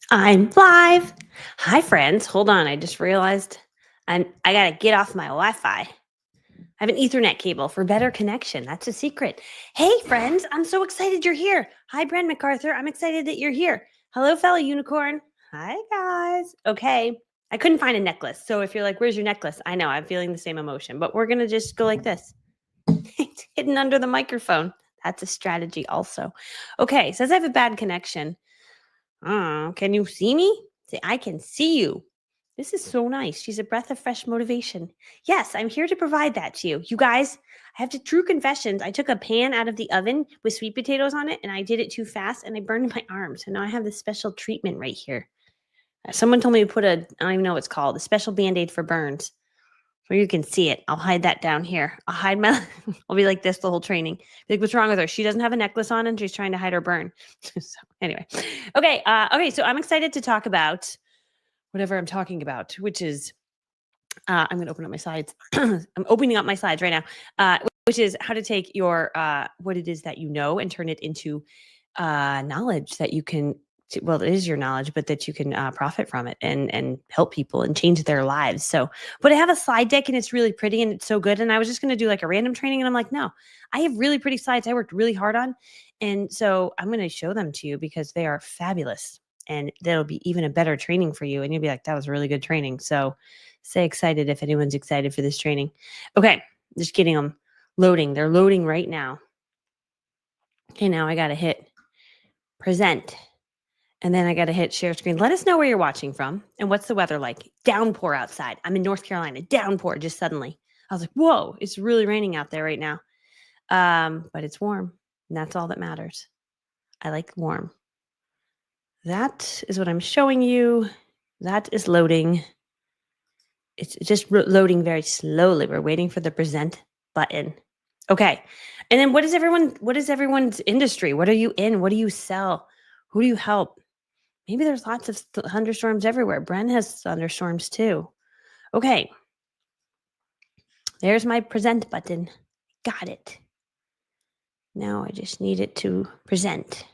I'm live. Hi, friends. Hold on. I just realized I gotta get off my Wi-Fi. I have an Ethernet cable for better connection. That's a secret. Hey, friends. I'm so excited you're here. Hi, Bren MacArthur. I'm excited that you're here. Hello, fellow unicorn. Hi, guys. Okay. I couldn't find a necklace. So if you're like, where's your necklace? I know I'm feeling the same emotion, but we're gonna just go like this. It's hidden under the microphone. That's a strategy also. Okay, says I have a bad connection. Can you see me? Say, I can see you. This is so nice. She's a breath of fresh motivation. Yes, I'm here to provide that to you. You guys, I have to true confessions. I took a pan out of the oven with sweet potatoes on it and I did it too fast and I burned my arm. So now I have this special treatment right here. Someone told me to put I don't even know what it's called, a special band-aid for burns. So you can see it. I'll hide that down here. I'll hide my, I'll be like this the whole training. Be like, what's wrong with her? She doesn't have a necklace on and she's trying to hide her burn. So anyway, okay. So I'm excited to talk about whatever I'm talking about, which is, I'm going to open up my slides. I'm opening up my slides right now, which is how to take your, what it is that you know and turn it into knowledge that you can, well, it is your knowledge, but that you can profit from it and help people and change their lives. So, but I have a slide deck and it's really pretty and it's so good. And I was just going to do like a random training. And I'm like, no, I have really pretty slides I worked really hard on. And so I'm going to show them to you because they are fabulous and that'll be even a better training for you. And you'll be like, that was really good training. So stay excited if anyone's excited for this training. Okay. Just getting them loading. They're loading right now. Okay. Now I got to hit present. And then I got to hit share screen. Let us know where you're watching from and what's the weather like. Downpour outside. I'm in North Carolina. Downpour just suddenly. I was like, whoa, it's really raining out there right now. But it's warm. And that's all that matters. I like warm. That is what I'm showing you. That is loading. It's just loading very slowly. We're waiting for the present button. Okay. And then what is everyone's industry? What are you in? What do you sell? Who do you help? Maybe there's lots of thunderstorms everywhere. Bren has thunderstorms too. Okay. There's my present button. Got it. Now I just need it to present.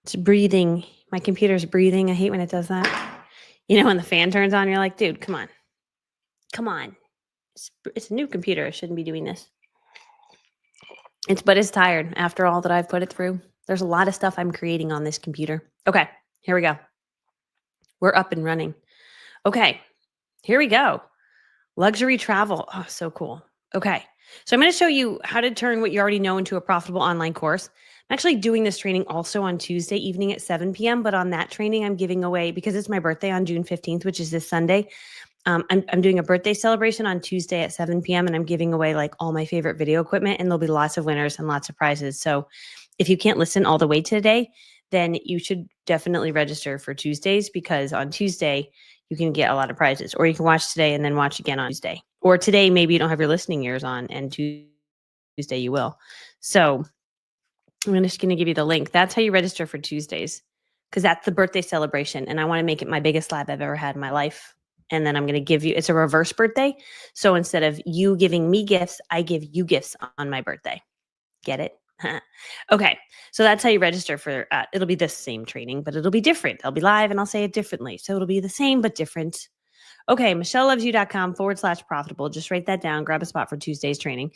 It's breathing. My computer's breathing. I hate when it does that. You know, when the fan turns on, you're like, dude, come on. Come on. It's a new computer. I shouldn't be doing this. But it's tired after all that I've put it through. There's a lot of stuff I'm creating on this computer. Okay, here we go. We're up and running. Okay, here we go. Luxury travel. Oh, so cool. Okay. So I'm going to show you how to turn what you already know into a profitable online course. I'm actually doing this training also on Tuesday evening at 7 p.m. But on that training, I'm giving away, because it's my birthday on June 15th, which is this Sunday. I'm doing a birthday celebration on Tuesday at 7 p.m. and I'm giving away like all my favorite video equipment and there'll be lots of winners and lots of prizes. So if you can't listen all the way today, then you should definitely register for Tuesdays, because on Tuesday you can get a lot of prizes, or you can watch today and then watch again on Tuesday, or today maybe you don't have your listening ears on and Tuesday you will. So I'm just going to give you the link. That's how you register for Tuesdays, because that's the birthday celebration and I want to make it my biggest lab I've ever had in my life. And then I'm going to give you, it's a reverse birthday. So instead of you giving me gifts, I give you gifts on my birthday. Get it? Okay. So that's how you register for, it'll be the same training, but it'll be different. I'll be live and I'll say it differently. So it'll be the same, but different. Okay. MichelleLovesYou.com/profitable. Just write that down, grab a spot for Tuesday's training.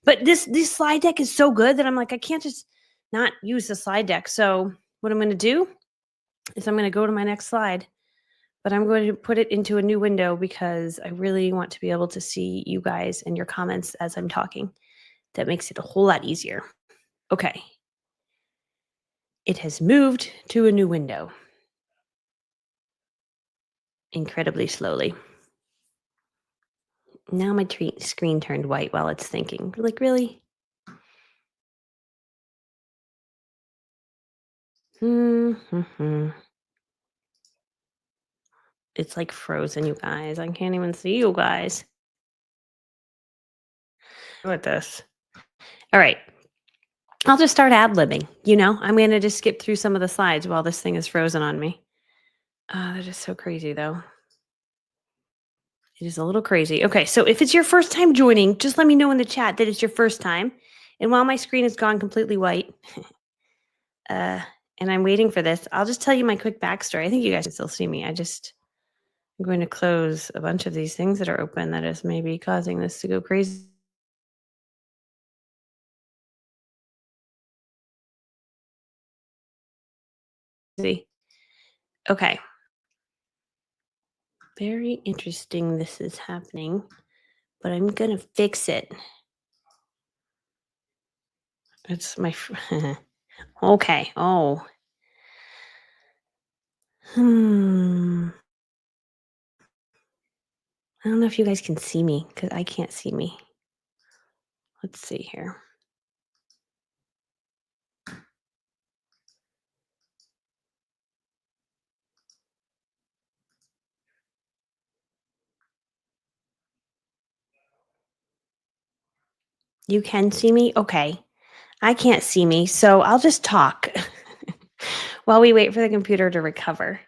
But this slide deck is so good that I'm like, I can't just not use the slide deck. So what I'm going to do is I'm going to go to my next slide. But I'm going to put it into a new window because I really want to be able to see you guys and your comments as I'm talking. That makes it a whole lot easier. Okay. It has moved to a new window. Incredibly slowly. Now my screen turned white while it's thinking. Like, really? It's like frozen, you guys. I can't even see you guys. Look at this. All right. I'll just start ad-libbing. You know, I'm going to just skip through some of the slides while this thing is frozen on me. That is so crazy, though. It is a little crazy. Okay, so if it's your first time joining, just let me know in the chat that it's your first time. And while my screen has gone completely white, and I'm waiting for this. I'll just tell you my quick backstory. I think you guys can still see me. I'm going to close a bunch of these things that are open that is maybe causing this to go crazy. Okay. Very interesting this is happening, but I'm going to fix it. It's my okay. Oh. Hmm. I don't know if you guys can see me cuz I can't see me. Let's see here. You can see me? Okay. I can't see me, so I'll just talk while we wait for the computer to recover.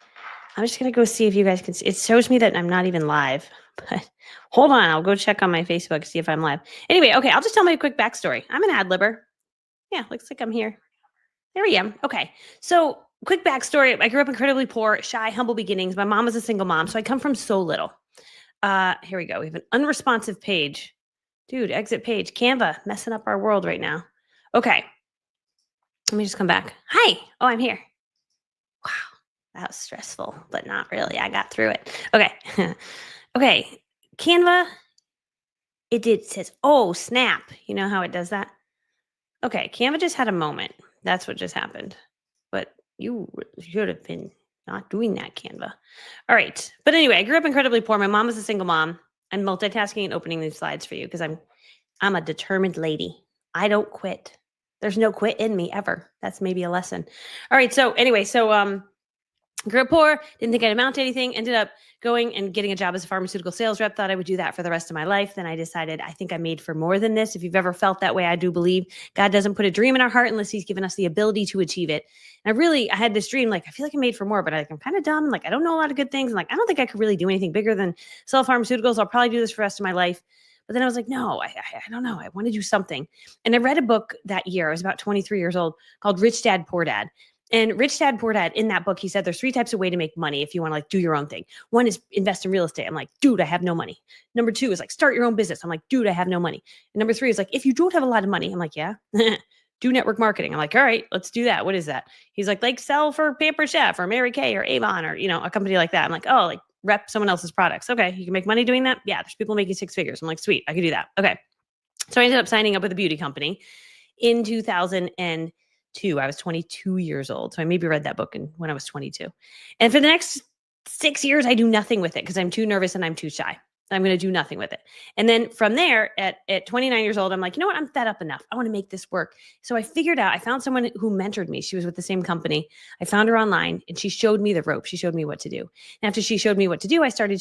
I'm just gonna go see if you guys can see. It shows me that I'm not even live, but hold on. I'll go check on my Facebook, see if I'm live. Anyway, okay, I'll just tell my quick backstory. I'm an ad libber. Yeah, looks like I'm here. There I am. Okay. So, quick backstory. I grew up incredibly poor, shy, humble beginnings. My mom was a single mom, so I come from so little. Here we go. We have an unresponsive page. Dude, exit page. Canva messing up our world right now. Okay. Let me just come back. Hi. Oh, I'm here. Wow. That was stressful, but not really. I got through it. Okay. Okay. Canva, it says, oh, snap. You know how it does that? Okay. Canva just had a moment. That's what just happened. But you should have been not doing that, Canva. All right. But anyway, I grew up incredibly poor. My mom was a single mom. I'm multitasking and opening these slides for you because I'm a determined lady. I don't quit. There's no quit in me ever. That's maybe a lesson. All right. So anyway, grew up poor, didn't think I'd amount to anything, ended up going and getting a job as a pharmaceutical sales rep, thought I would do that for the rest of my life. Then I decided I think I'm made for more than this. If you've ever felt that way, I do believe God doesn't put a dream in our heart unless he's given us the ability to achieve it. And I had this dream, like, I feel like I'm made for more, but I'm kind of dumb. Like, I don't know a lot of good things. And like, I don't think I could really do anything bigger than sell pharmaceuticals. I'll probably do this for the rest of my life. But then I was like, no, I don't know. I want to do something. And I read a book that year. I was about 23 years old called Rich Dad, Poor Dad. And Rich Dad Poor Dad, in that book, he said there's 3 types of way to make money if you want to like do your own thing. One is invest in real estate. I'm like, dude, I have no money. Number 2 is like start your own business. I'm like, dude, I have no money. And number 3 is like, if you don't have a lot of money, I'm like, yeah, do network marketing. I'm like, all right, let's do that. What is that? He's like sell for Pamper Chef or Mary Kay or Avon or, a company like that. I'm like, oh, like rep someone else's products. Okay, you can make money doing that. Yeah, there's people making 6 figures. I'm like, sweet, I could do that. Okay. So I ended up signing up with a beauty company in 2002. I was 22 years old. So I maybe read that book when I was 22. And for the next 6 years, I do nothing with it because I'm too nervous and I'm too shy. I'm going to do nothing with it. And then from there, at 29 years old, I'm like, you know what? I'm fed up enough. I want to make this work. So I found someone who mentored me. She was with the same company. I found her online and she showed me the rope. She showed me what to do. And after she showed me what to do, I started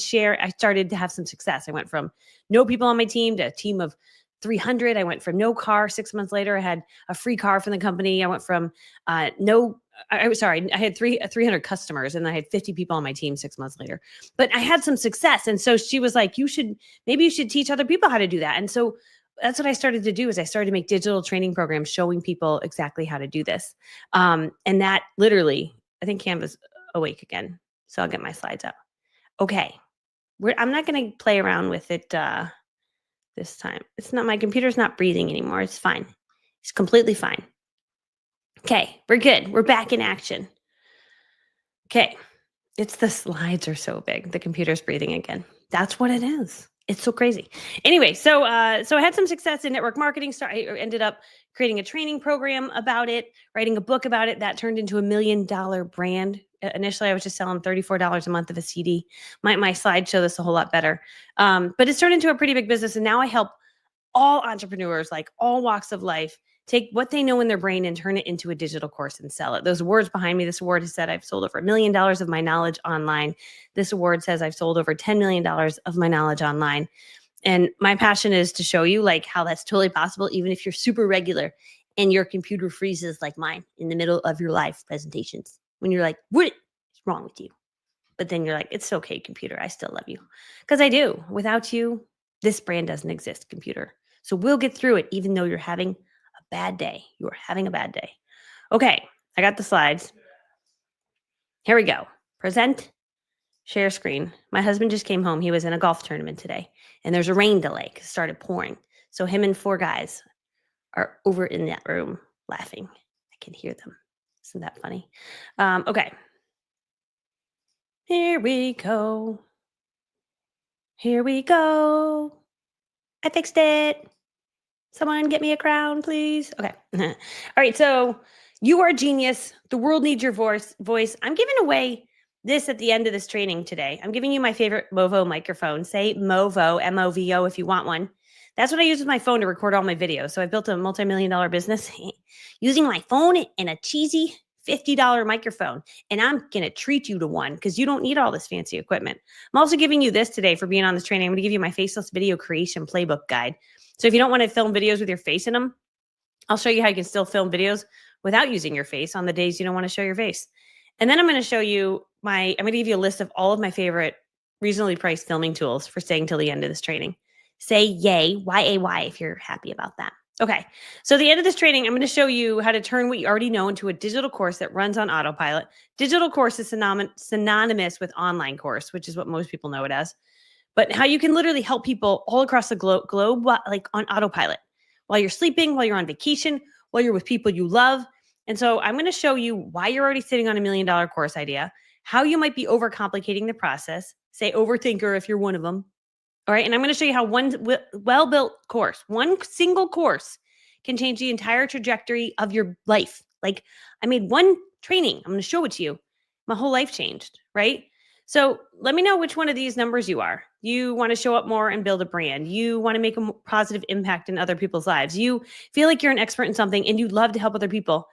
to have some success. I went from no people on my team to a team of 300. I went from no car. 6 months later, I had a free car from the company. I went from I had 300 customers and I had 50 people on my team 6 months later. But I had some success. And so she was like, maybe you should teach other people how to do that. And so that's what I started to do is I started to make digital training programs showing people exactly how to do this. And that literally, I think Canva's awake again. So I'll get my slides up. Okay. I'm not going to play around with it this time. My computer's not breathing anymore. It's fine. It's completely fine. Okay, we're good. We're back in action. Okay. It's the slides are so big. The computer's breathing again. That's what it is. It's so crazy. Anyway, so I had some success in network marketing. So I ended up creating a training program about it, writing a book about it that turned into $1 million brand. Initially, I was just selling $34 a month of a CD. My slides show this a whole lot better. But it's turned into a pretty big business. And now I help all entrepreneurs, like all walks of life, take what they know in their brain and turn it into a digital course and sell it. Those words behind me, this award has said I've sold over $1 million of my knowledge online. This award says I've sold over $10 million of my knowledge online. And my passion is to show you like how that's totally possible, even if you're super regular and your computer freezes like mine in the middle of your live presentations. When you're like, what is wrong with you? But then you're like, it's okay, computer. I still love you. Because I do. Without you, this brand doesn't exist, computer. So we'll get through it, even though you're having a bad day. You're having a bad day. Okay, I got the slides. Here we go. Present, share screen. My husband just came home. He was in a golf tournament today, and there's a rain delay 'cause it started pouring. So him and 4 guys are over in that room laughing. I can hear them. Isn't that funny? Okay. Here we go. Here we go. I fixed it. Someone get me a crown, please. Okay. All right. So you are a genius. The world needs your voice. I'm giving away this at the end of this training today. I'm giving you my favorite Movo microphone. Say Movo, M-O-V-O, if you want one. That's what I use with my phone to record all my videos. So I built a multi-million-dollar business using my phone and a cheesy $50 microphone. And I'm going to treat you to one because you don't need all this fancy equipment. I'm also giving you this today for being on this training. I'm going to give you my faceless video creation playbook guide. So if you don't want to film videos with your face in them, I'll show you how you can still film videos without using your face on the days you don't want to show your face. And then I'm going to show you I'm going to give you a list of all of my favorite reasonably priced filming tools for staying till the end of this training. Say yay, Y-A-Y, if you're happy about that. Okay, so at the end of this training, I'm going to show you how to turn what you already know into a digital course that runs on autopilot. Digital course is synonymous with online course, which is what most people know it as. But how you can literally help people all across the globe like on autopilot, while you're sleeping, while you're on vacation, while you're with people you love. And so I'm going to show you why you're already sitting on $1 million course idea, how you might be overcomplicating the process, say overthinker if you're one of them. All right. And I'm going to show you how one well-built course, one single course can change the entire trajectory of your life. Like I made one training. I'm going to show it to you. My whole life changed, right? So let me know which one of these numbers you are. You want to show up more and build a brand. You want to make a positive impact in other people's lives. You feel like you're an expert in something and you'd love to help other people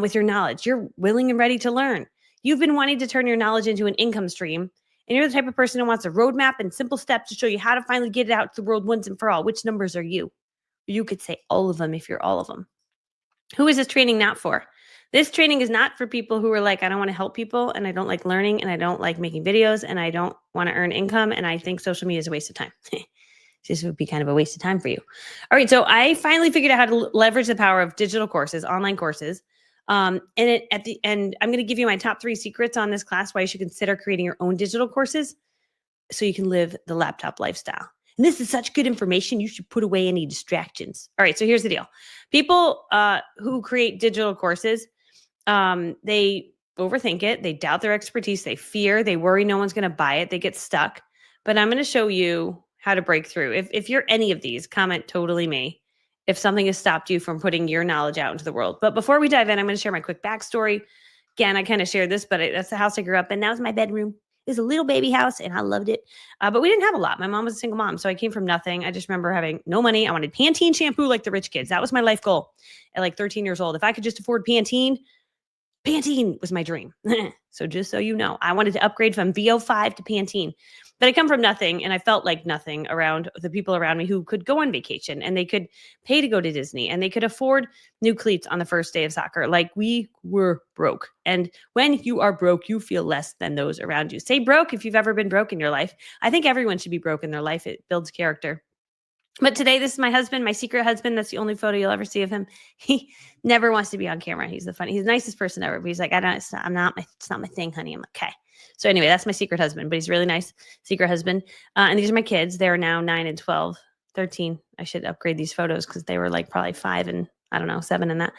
with your knowledge. You're willing and ready to learn. You've been wanting to turn your knowledge into an income stream. And you're the type of person who wants a roadmap and simple steps to show you how to finally get it out to the world once and for all. Which numbers are you? You could say all of them if you're all of them. Who is this training not for? This training is not for people who are like, I don't want to help people and I don't like learning and I don't like making videos and I don't want to earn income and I think social media is a waste of time. This would be kind of a waste of time for you. All right. So I finally figured out how to leverage the power of digital courses, online courses. And at the end, I'm going to give you my top 3 secrets on this class, why you should consider creating your own digital courses so you can live the laptop lifestyle. And this is such good information. You should put away any distractions. All right. So here's the deal. People who create digital courses, they overthink it. They doubt their expertise. They fear, they worry no one's going to buy it. They get stuck. But I'm going to show you how to break through. If you're any of these, comment totally me if something has stopped you from putting your knowledge out into the world. But before we dive in, I'm going to share my quick backstory. Again, I kind of shared this, but that's the house I grew up in. That was my bedroom. It was a little baby house and I loved it. But we didn't have a lot. My mom was a single mom. So I came from nothing. I just remember having no money. I wanted Pantene shampoo like the rich kids. That was my life goal at like 13 years old. If I could just afford Pantene was my dream. So just so you know, I wanted to upgrade from VO5 to Pantene. But I come from nothing and I felt like nothing around the people around me who could go on vacation and they could pay to go to Disney and they could afford new cleats on the first day of soccer. Like we were broke. And when you are broke, you feel less than those around you. Say broke if you've ever been broke in your life. I think everyone should be broke in their life. It builds character. But today, this is my husband, my secret husband. That's the only photo you'll ever see of him. He never wants to be on camera. He's the nicest person ever. But he's like, it's not my thing, honey. I'm like, okay. So anyway, that's my secret husband, but he's really nice secret husband. And these are my kids. They're now 9 and 12, 13. I should upgrade these photos because they were like probably 5 and I don't know, 7 and that,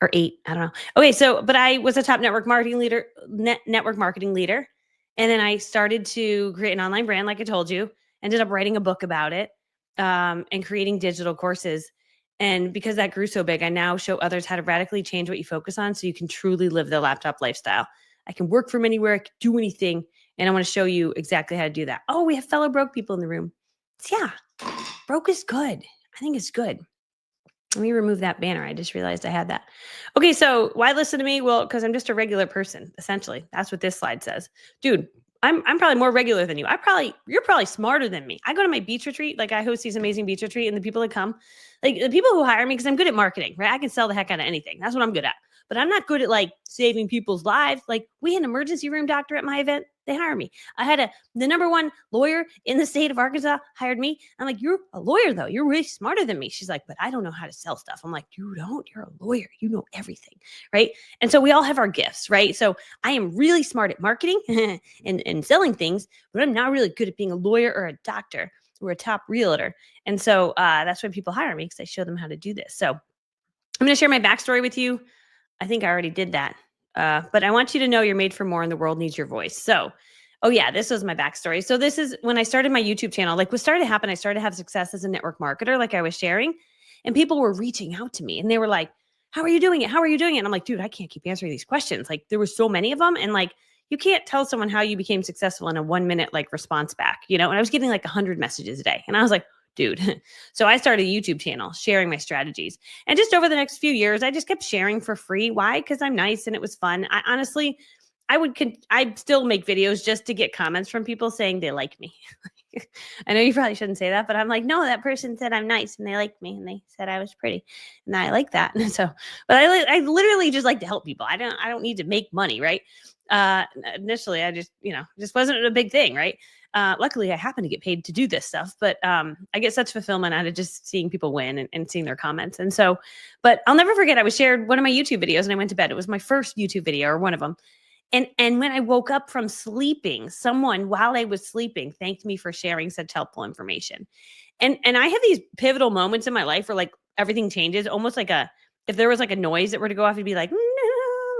or 8. I don't know. Okay. So, but I was a top network marketing leader. And then I started to create an online brand, like I told you, ended up writing a book about it. And creating digital courses. And because that grew so big, I now show others how to radically change what you focus on so you can truly live the laptop lifestyle. I can work from anywhere. I can do anything. And I want to show you exactly how to do that. Oh, we have fellow broke people in the room. Yeah, broke is good. I think it's good. Let me remove that banner. I just realized I had that. Okay, so why listen to me? Well, because I'm just a regular person, essentially. That's what this slide says. Dude, I'm probably more regular than you. You're probably smarter than me. I go to my beach retreat, like I host these amazing beach retreat, and the people that come, like the people who hire me, because I'm good at marketing, right? I can sell the heck out of anything. That's what I'm good at. But I'm not good at like saving people's lives. Like we had an emergency room doctor at my event. They hire me. I had the number one lawyer in the state of Arkansas hired me. I'm like, you're a lawyer though. You're way smarter than me. She's like, but I don't know how to sell stuff. I'm like, you don't. You're a lawyer. You know everything, right? And so we all have our gifts, right? So I am really smart at marketing and selling things, but I'm not really good at being a lawyer or a doctor or a top realtor. And so that's why people hire me, because I show them how to do this. So I'm going to share my backstory with you. I think I already did that. But I want you to know you're made for more and the world needs your voice. So, oh yeah, this was my backstory. So this is when I started my YouTube channel. Like what started to happen, I started to have success as a network marketer, like I was sharing, and people were reaching out to me and they were like, how are you doing it? How are you doing it? And I'm like, dude, I can't keep answering these questions. Like there were so many of them. And like, you can't tell someone how you became successful in a 1 minute like response back, and I was getting like 100 messages a day. And I was like, dude. So I started a YouTube channel sharing my strategies. And just over the next few years, I just kept sharing for free. Why? Because I'm nice and it was fun. I honestly, I'd still make videos just to get comments from people saying they like me. I know you probably shouldn't say that, but I'm like, no, that person said I'm nice and they liked me and they said I was pretty and I like that. So, but I literally just like to help people. I don't need to make money, right? Initially, I just, just wasn't a big thing, right? Luckily, I happen to get paid to do this stuff, but I get such fulfillment out of just seeing people win and seeing their comments. And so, but I'll never forget, I was shared one of my YouTube videos and I went to bed. It was my first YouTube video or one of them. And when I woke up from sleeping, someone while I was sleeping thanked me for sharing such helpful information. And I have these pivotal moments in my life where like everything changes, almost like if there was like a noise that were to go off, it'd be like, no,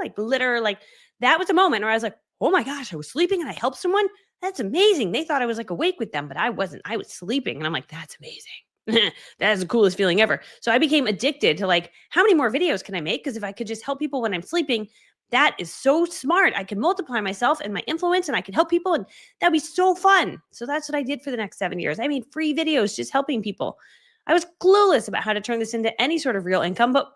like glitter, like that was a moment where I was like, oh my gosh, I was sleeping and I helped someone. That's amazing. They thought I was like awake with them, but I wasn't. I was sleeping. And I'm like, that's amazing. That is the coolest feeling ever. So I became addicted to like, how many more videos can I make? Because if I could just help people when I'm sleeping, that is so smart. I can multiply myself and my influence and I can help people. And that'd be so fun. So that's what I did for the next 7 years. I made free videos just helping people. I was clueless about how to turn this into any sort of real income, but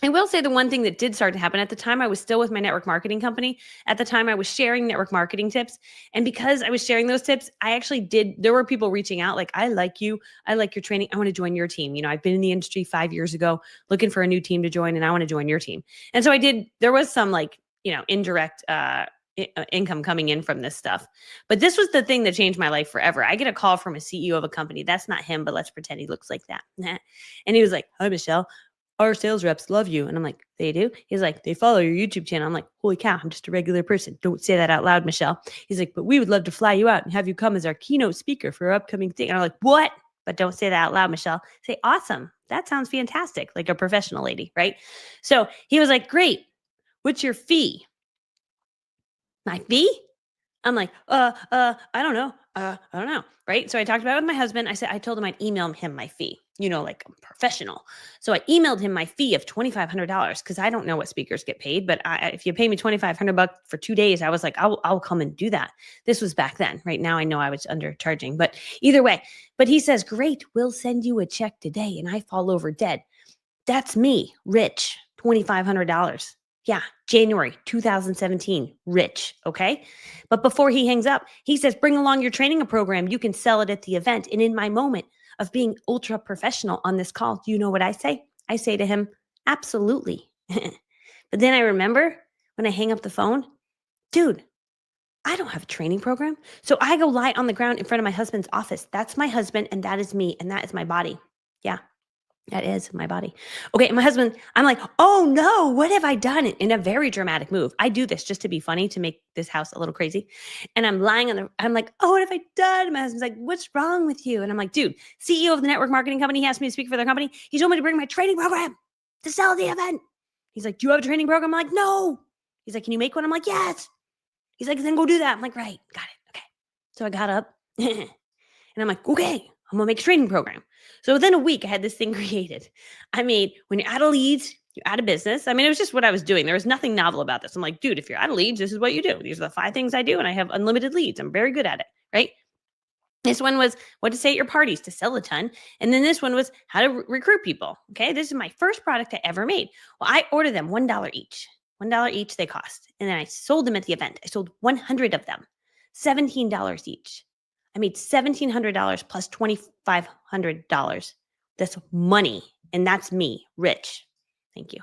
I will say the one thing that did start to happen at the time, I was still with my network marketing company. At the time, I was sharing network marketing tips. And because I was sharing those tips, there were people reaching out like, I like you. I like your training. I want to join your team. I've been in the industry 5 years ago, looking for a new team to join, and I want to join your team. And so there was some like, indirect income coming in from this stuff. But this was the thing that changed my life forever. I get a call from a CEO of a company. That's not him, but let's pretend he looks like that. And he was like, hi, Michelle. Our sales reps love you. And I'm like, they do? He's like, they follow your YouTube channel. I'm like, holy cow, I'm just a regular person. Don't say that out loud, Michelle. He's like, but we would love to fly you out and have you come as our keynote speaker for our upcoming thing. And I'm like, what? But don't say that out loud, Michelle. Say, awesome. That sounds fantastic. Like a professional lady, right? So he was like, great. What's your fee? My fee? I'm like, I don't know. I don't know. Right. So I talked about it with my husband. I told him I'd email him my fee, like I'm professional. So I emailed him my fee of $2,500 because I don't know what speakers get paid. But if you pay me $2,500 for 2 days, I was like, I'll come and do that. This was back then. Right now, I know I was undercharging, but either way. But he says, great, we'll send you a check today. And I fall over dead. That's me, rich, $2,500. Yeah, January 2017, rich, okay? But before he hangs up, he says, bring along your training program. You can sell it at the event. And in my moment of being ultra professional on this call, do you know what I say? I say to him, absolutely. But then I remember when I hang up the phone, dude, I don't have a training program. So I go lie on the ground in front of my husband's office. That's my husband and that is me and that is my body. Yeah. That is my body. Okay. My husband, I'm like, oh no, what have I done? In a very dramatic move. I do this just to be funny, to make this house a little crazy. And I'm lying I'm like, oh, what have I done? My husband's like, what's wrong with you? And I'm like, dude, CEO of the network marketing company, he asked me to speak for their company. He told me to bring my training program to sell the event. He's like, do you have a training program? I'm like, no. He's like, can you make one? I'm like, yes. He's like, then go do that. I'm like, right. Got it. Okay. So I got up and I'm like, okay, I'm going to make a training program. So within a week, I had this thing created. I mean, when you're out of leads, you're out of business. I mean, it was just what I was doing. There was nothing novel about this. I'm like, dude, if you're out of leads, this is what you do. These are the 5 things I do. And I have unlimited leads. I'm very good at it. Right. This one was what to say at your parties to sell a ton. And then this one was how to recruit people. Okay. This is my first product I ever made. Well, I ordered them $1 each. $1 each they cost. And then I sold them at the event. I sold 100 of them, $17 each. I made $1,700 plus $2,500. That's money. And that's me, rich. Thank you.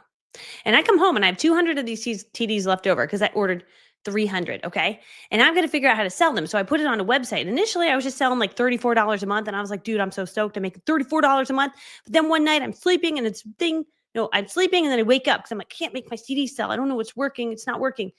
And I come home and I have 200 of these TDs left over because I ordered 300. Okay. And I'm going to figure out how to sell them. So I put it on a website. Initially, I was just selling like $34 a month. And I was like, dude, I'm so stoked. I'm making $34 a month. But then one night I'm sleeping and I'm sleeping and then I wake up because I'm like, can't make my CD sell. I don't know what's working. It's not working.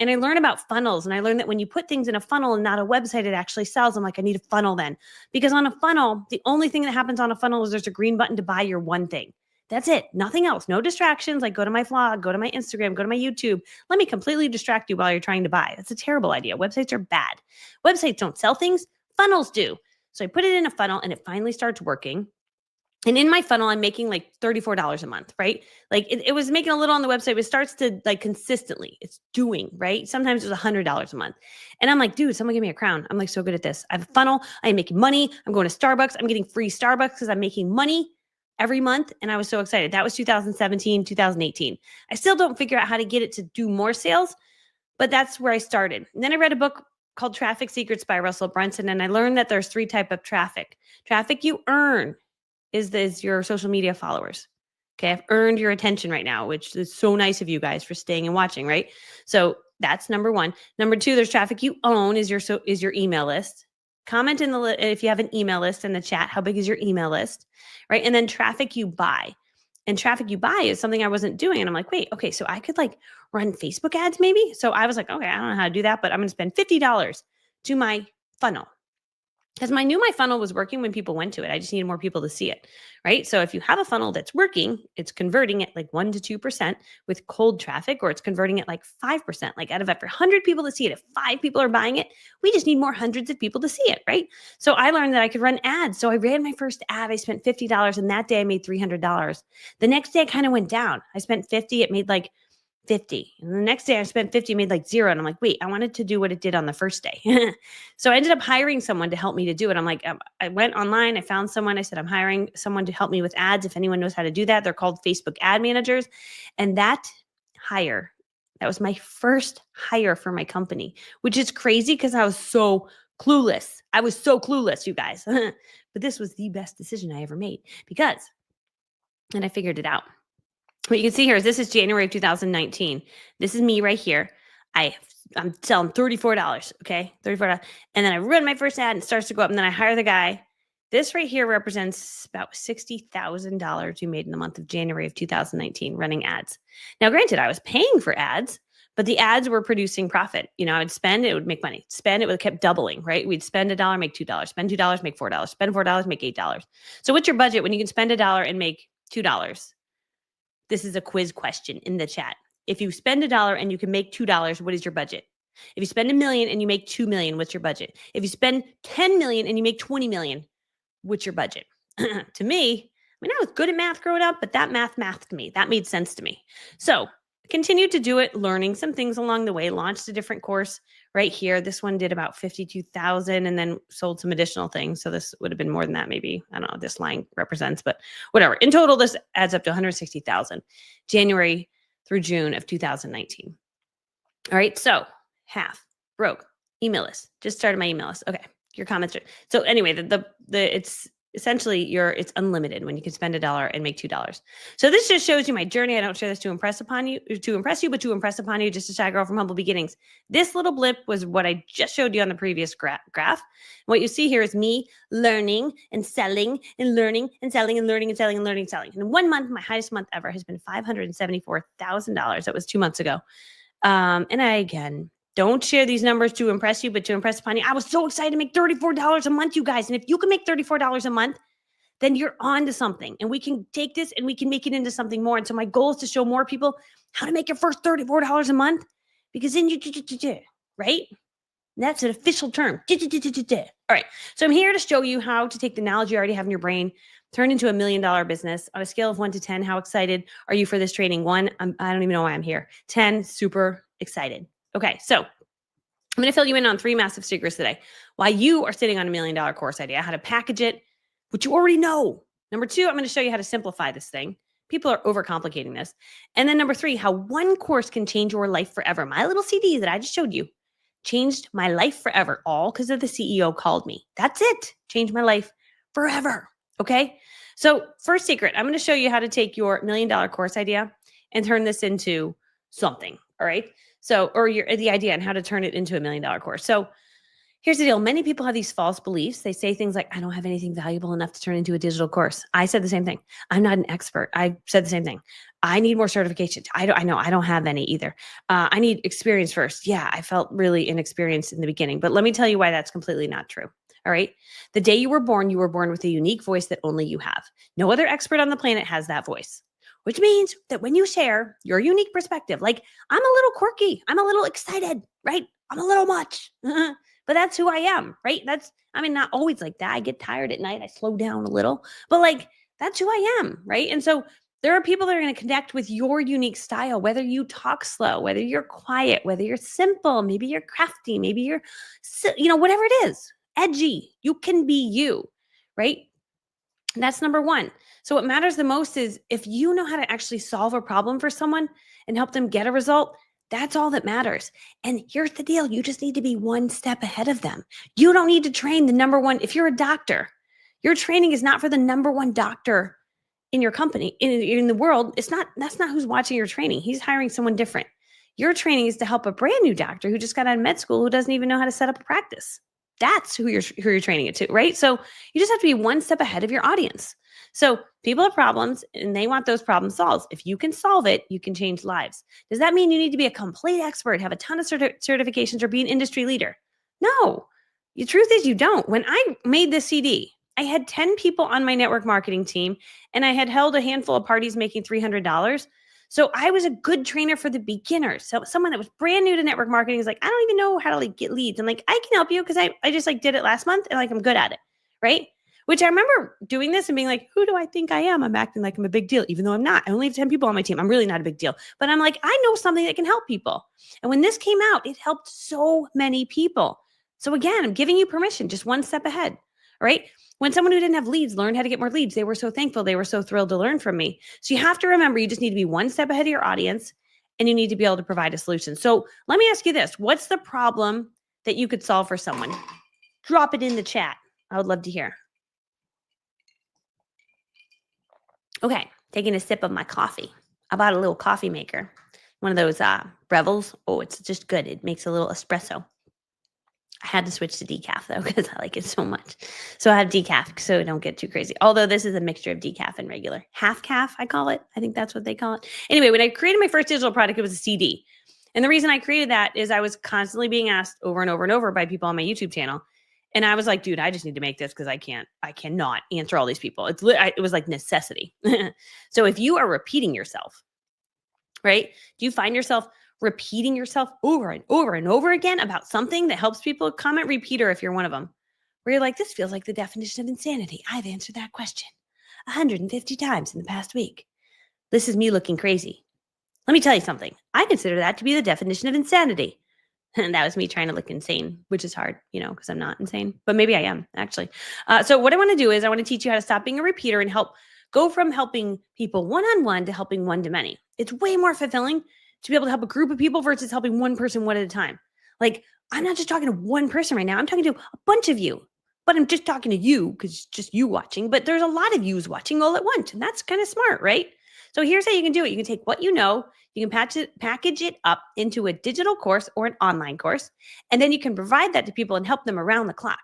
And I learned about funnels, and I learned that when you put things in a funnel and not a website, it actually sells. I'm like, I need a funnel then. Because on a funnel, the only thing that happens on a funnel is there's a green button to buy your one thing. That's it. Nothing else. No distractions. Like go to my vlog, go to my Instagram, go to my YouTube. Let me completely distract you while you're trying to buy. That's a terrible idea. Websites are bad. Websites don't sell things. Funnels do. So I put it in a funnel and it finally starts working. And in my funnel, I'm making like $34 a month, right? Like it was making a little on the website, but it starts to like consistently, it's doing, right? Sometimes it was $100 a month. And I'm like, dude, someone give me a crown. I'm like so good at this. I have a funnel. I am making money. I'm going to Starbucks. I'm getting free Starbucks because I'm making money every month. And I was so excited. That was 2017, 2018. I still don't figure out how to get it to do more sales, but that's where I started. And then I read a book called Traffic Secrets by Russell Brunson. And I learned that there's 3 types of traffic. Traffic you earn is your social media followers. Okay, I've earned your attention right now, which is so nice of you guys for staying and watching, right? So that's number 1. Number 2, there's traffic you own is your email list. Comment if you have an email list in the chat, how big is your email list, right? And then traffic you buy. And traffic you buy is something I wasn't doing. And I'm like, wait, okay, so I could like run Facebook ads maybe? So I was like, okay, I don't know how to do that, but I'm going to spend $50 to my funnel. Because I knew my funnel was working when people went to it. I just needed more people to see it, right? So if you have a funnel that's working, it's converting at like 1 to 2% with cold traffic, or it's converting at like 5%. Like out of every 100 people to see it, if 5 people are buying it, we just need more hundreds of people to see it, right? So I learned that I could run ads. So I ran my first ad. I spent $50, and that day I made $300. The next day it kind of went down. I spent 50. It made like 50. And the next day I spent 50, made like 0. And I'm like, wait, I wanted to do what it did on the first day. So I ended up hiring someone to help me to do it. I'm like, I went online, I found someone. I said, I'm hiring someone to help me with ads. If anyone knows how to do that, they're called Facebook ad managers. And that was my first hire for my company, which is crazy because I was so clueless. I was so clueless, you guys. But this was the best decision I ever made and I figured it out. What you can see here is this is January of 2019. This is me right here. I'm selling $34, okay? $34. And then I run my first ad and it starts to go up, and then I hire the guy. This right here represents about $60,000 we made in the month of January of 2019 running ads. Now, granted, I was paying for ads, but the ads were producing profit. I would spend, it would make money. Spend, it would kept doubling, right? We'd spend $1, make $2. Spend $2, make $4. Spend $4, make $8. So what's your budget when you can spend $1 and make $2? This is a quiz question in the chat. If you spend $1 and you can make $2, what is your budget? If you spend $1 million and you make $2 million, what's your budget? If you spend $10 million and you make $20 million, what's your budget? To me, I was good at math growing up, but that mathed me. That made sense to me. So continued to do it, learning some things along the way, launched a different course right here. This one did about 52,000 and then sold some additional things. So this would have been more than that. Maybe, I don't know, this line represents, but whatever. In total, this adds up to 160,000, January through June of 2019. All right. So half broke email list. Just started my email list. Okay. Your comments are, so anyway, it's essentially it's unlimited when you can spend $1 and make $2. So this just shows you my journey. I don't share this to impress you, but to impress upon you, just a shy girl from humble beginnings. This little blip was what I just showed you on the previous graph. What you see here is me learning and selling and learning and selling and learning and selling and learning and selling. And in 1 month, my highest month ever has been $574,000. That was 2 months ago. And I, again, don't share these numbers to impress you, but to impress upon you. I was so excited to make $34 a month, you guys. And if you can make $34 a month, then you're on to something. And we can take this and we can make it into something more. And so my goal is to show more people how to make your first $34 a month, because then right? That's an official term. All right. So I'm here to show you how to take the knowledge you already have in your brain, turn into $1 million business. On a scale of 1 to 10, how excited are you for this training? 1, I don't even know why I'm here. 10, super excited. Okay, so I'm going to fill you in on 3 massive secrets today. Why you are sitting on $1 million course idea, how to package it, which you already know. Number 2, I'm going to show you how to simplify this thing. People are overcomplicating this. And then number 3, how one course can change your life forever. My little CD that I just showed you changed my life forever, all because of the CEO called me. That's it. Changed my life forever. Okay. So first secret, I'm going to show you how to take your $1 million course idea and turn this into something. All right. So, or the idea and how to turn it into $1 million course. So here's the deal. Many people have these false beliefs. They say things like, I don't have anything valuable enough to turn into a digital course. I said the same thing. I'm not an expert. I said the same thing. I need more certifications. I know I don't have any either. I need experience first. Yeah, I felt really inexperienced in the beginning, but let me tell you why that's completely not true. All right. The day you were born with a unique voice that only you have. No other expert on the planet has that voice, which means that when you share your unique perspective, like I'm a little quirky, I'm a little excited, right? I'm a little much. But that's who I am, right? Not always like that. I get tired at night. I slow down a little, but like, that's who I am, right? And so there are people that are going to connect with your unique style, whether you talk slow, whether you're quiet, whether you're simple, maybe you're crafty, maybe you're, whatever it is, edgy. You can be you, right? And that's number one. So what matters the most is if you know how to actually solve a problem for someone and help them get a result, that's all that matters. And here's the deal. You just need to be one step ahead of them. You don't need to train the number one. If you're a doctor, your training is not for the number one doctor in your company, in the world. That's not who's watching your training. He's hiring someone different. Your training is to help a brand new doctor who just got out of med school, who doesn't even know how to set up a practice. That's who you're training it to, right? So you just have to be one step ahead of your audience. So people have problems and they want those problems solved. If you can solve it, you can change lives. Does that mean you need to be a complete expert, have a ton of certifications, or be an industry leader? No. The truth is you don't. When I made this CD, I had 10 people on my network marketing team and I had held a handful of parties making $300. So I was a good trainer for the beginners. So someone that was brand new to network marketing is like, I don't even know how to get leads. I'm like, I can help you because I just did it last month and I'm good at it. Right. Which I remember doing this and being like, who do I think I am? I'm acting like I'm a big deal, even though I'm not. I only have 10 people on my team. I'm really not a big deal. But I'm like, I know something that can help people. And when this came out, it helped so many people. So again, I'm giving you permission, just one step ahead. Right. When someone who didn't have leads learned how to get more leads, they were so thankful. They were so thrilled to learn from me. So you have to remember, you just need to be one step ahead of your audience and you need to be able to provide a solution. So let me ask you this. What's the problem that you could solve for someone? Drop it in the chat. I would love to hear. Okay, taking a sip of my coffee. I bought a little coffee maker, one of those Brevels. Oh, it's just good. It makes a little espresso. I had to switch to decaf though because I like it so much. So I have decaf so I don't get too crazy. Although this is a mixture of decaf and regular. Half calf, I call it. I think that's what they call it. Anyway, when I created my first digital product, it was a CD. And the reason I created that is I was constantly being asked over and over and over by people on my YouTube channel. And I was like, dude, I just need to make this because I cannot answer all these people. It was like necessity. So if you are repeating yourself, right? Do you find yourself repeating yourself over and over and over again about something that helps people? Comment repeater if you're one of them, where you're like, this feels like the definition of insanity. I've answered that question 150 times in the past week. This is me looking crazy. Let me tell you something. I consider that to be the definition of insanity. And that was me trying to look insane, which is hard, because I'm not insane, but maybe I am actually. So what I want to do is I want to teach you how to stop being a repeater and go from helping people one-on-one to helping one-to-many. It's way more fulfilling to be able to help a group of people versus helping one person one at a time. Like, I'm not just talking to one person right now. I'm talking to a bunch of you, but I'm just talking to you because it's just you watching, but there's a lot of yous watching all at once. And that's kind of smart, right? So here's how you can do it. You can take what you know, you can package it up into a digital course or an online course, and then you can provide that to people and help them around the clock.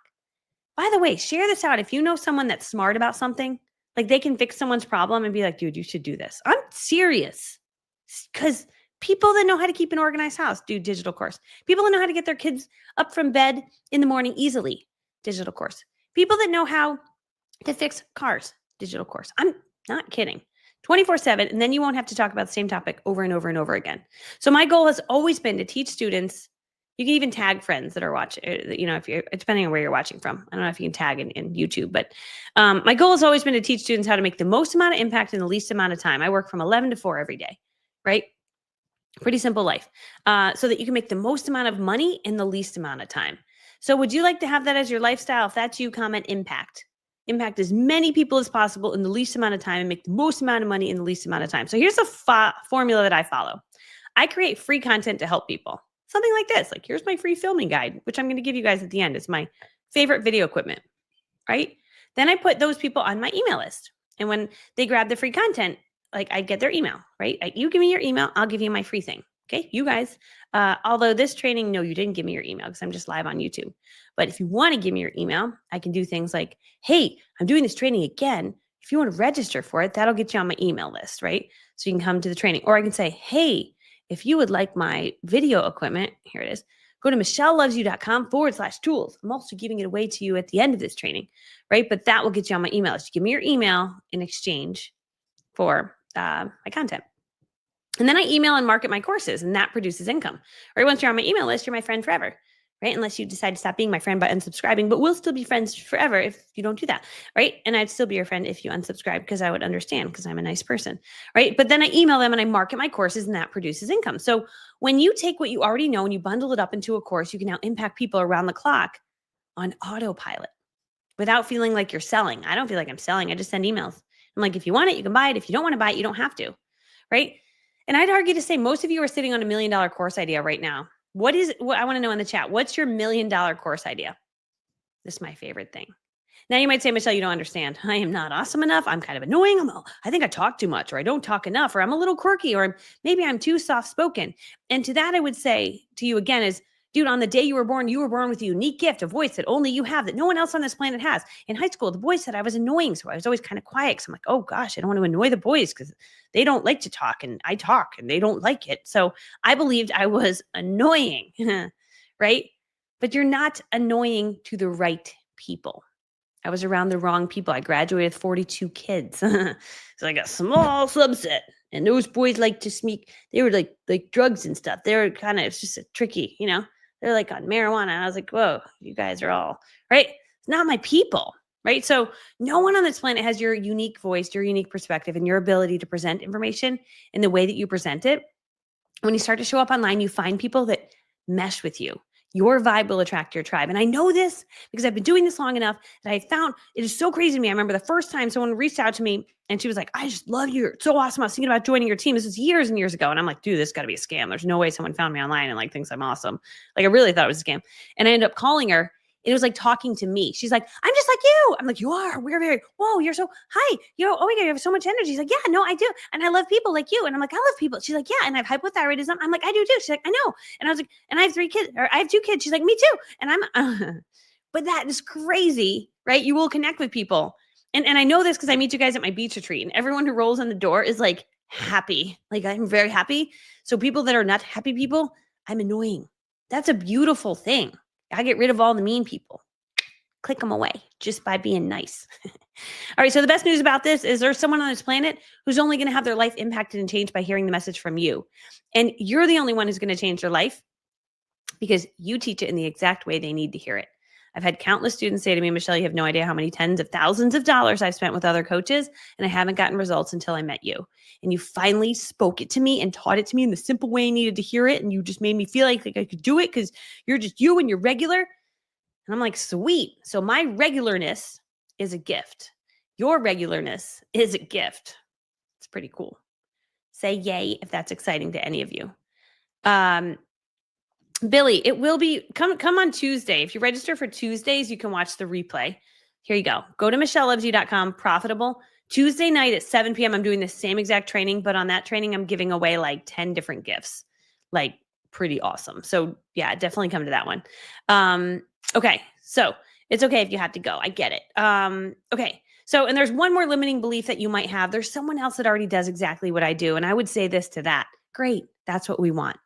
By the way, share this out. If you know someone that's smart about something, like they can fix someone's problem and be like, dude, you should do this. I'm serious. Because people that know how to keep an organized house do digital course. People that know how to get their kids up from bed in the morning easily, digital course. People that know how to fix cars, digital course. I'm not kidding. 24/7, and then you won't have to talk about the same topic over and over and over again. So my goal has always been to teach students. You can even tag friends that are watching, if you're, depending on where you're watching from. I don't know if you can tag in YouTube, but my goal has always been to teach students how to make the most amount of impact in the least amount of time. I work from 11 to 4 every day, right? Pretty simple life, so that you can make the most amount of money in the least amount of time. So would you like to have that as your lifestyle? If that's you, comment impact. Impact as many people as possible in the least amount of time and make the most amount of money in the least amount of time. So here's a formula that I follow. I create free content to help people. Something like this, like here's my free filming guide, which I'm going to give you guys at the end. It's my favorite video equipment, right? Then I put those people on my email list. And when they grab the free content, like I get their email, right? You give me your email, I'll give you my free thing. Okay, you guys. Although this training, no, you didn't give me your email because I'm just live on YouTube. But if you want to give me your email, I can do things like, hey, I'm doing this training again. If you want to register for it, that'll get you on my email list, right? So you can come to the training. Or I can say, hey, if you would like my video equipment, here it is, go to michellelovesyou.com/tools. I'm also giving it away to you at the end of this training, right? But that will get you on my email list. Give me your email in exchange for my content. And then I email and market my courses, and that produces income. Right? Once you're on my email list, you're my friend forever, right? Unless you decide to stop being my friend by unsubscribing, but we'll still be friends forever if you don't do that, right? And I'd still be your friend if you unsubscribe because I would understand because I'm a nice person, right? But then I email them and I market my courses, and that produces income. So when you take what you already know and you bundle it up into a course, you can now impact people around the clock on autopilot without feeling like you're selling. I don't feel like I'm selling. I just send emails. I'm like, if you want it, you can buy it. If you don't want to buy it, you don't have to, right? And I'd argue to say most of you are sitting on $1 million course idea right now. What I want to know in the chat? What's your $1 million course idea? This is my favorite thing. Now you might say, Michelle, you don't understand. I am not awesome enough. I'm kind of annoying. I think I talk too much, or I don't talk enough, or I'm a little quirky, or maybe I'm too soft spoken. And to that, I would say to you again is, dude, on the day you were born with a unique gift, a voice that only you have, that no one else on this planet has. In high school, the boys said I was annoying. So I was always kind of quiet because I'm like, oh gosh, I don't want to annoy the boys because they don't like to talk and I talk and they don't like it. So I believed I was annoying, right? But you're not annoying to the right people. I was around the wrong people. I graduated with 42 kids. So like a small subset. And those boys like to sneak. They were like drugs and stuff. They were kind of, it's just tricky, they're like on marijuana. And I was like, whoa, you guys are all right. It's not my people, right? So no one on this planet has your unique voice, your unique perspective, and your ability to present information in the way that you present it. When you start to show up online, you find people that mesh with you. Your vibe will attract your tribe. And I know this because I've been doing this long enough that I found it is so crazy to me. I remember the first time someone reached out to me and she was like, I just love you. You're so awesome. I was thinking about joining your team. This was years and years ago. And I'm like, dude, this got to be a scam. There's no way someone found me online and thinks I'm awesome. I really thought it was a scam. And I ended up calling her. It was like talking to me. She's like, I'm just like you. I'm like, you are. We're very, whoa, you're so, hi. Oh my God, you have so much energy. She's like, yeah, no, I do. And I love people like you. And I'm like, I love people. She's like, yeah. And I have hypothyroidism. I'm like, I do too. She's like, I know. And I was like, and I have 3 kids, or I have 2 kids. She's like, me too. And I'm, but that is crazy, right? You will connect with people. And I know this because I meet you guys at my beach retreat, and everyone who rolls in the door is like happy. I'm very happy. So people that are not happy people, I'm annoying. That's a beautiful thing. I get rid of all the mean people. Click them away just by being nice. All right. So the best news about this is there's someone on this planet who's only going to have their life impacted and changed by hearing the message from you. And you're the only one who's going to change their life because you teach it in the exact way they need to hear it. I've had countless students say to me, Michelle, you have no idea how many tens of thousands of dollars I've spent with other coaches, and I haven't gotten results until I met you. And you finally spoke it to me and taught it to me in the simple way I needed to hear it. And you just made me feel like I could do it because you're just you and you're regular. And I'm like, sweet. So my regularness is a gift. Your regularness is a gift. It's pretty cool. Say yay if that's exciting to any of you. Billy, it will be come on Tuesday. If you register for Tuesdays, you can watch the replay. Here you go. Go to michellelovesyou.com, profitable. Tuesday night at 7 p.m. I'm doing the same exact training, but on that training, I'm giving away 10 different gifts. Pretty awesome. So yeah, definitely come to that one. Okay. So it's okay if you have to go. I get it. Okay. So, and there's one more limiting belief that you might have. There's someone else that already does exactly what I do. And I would say this to that. Great. That's what we want.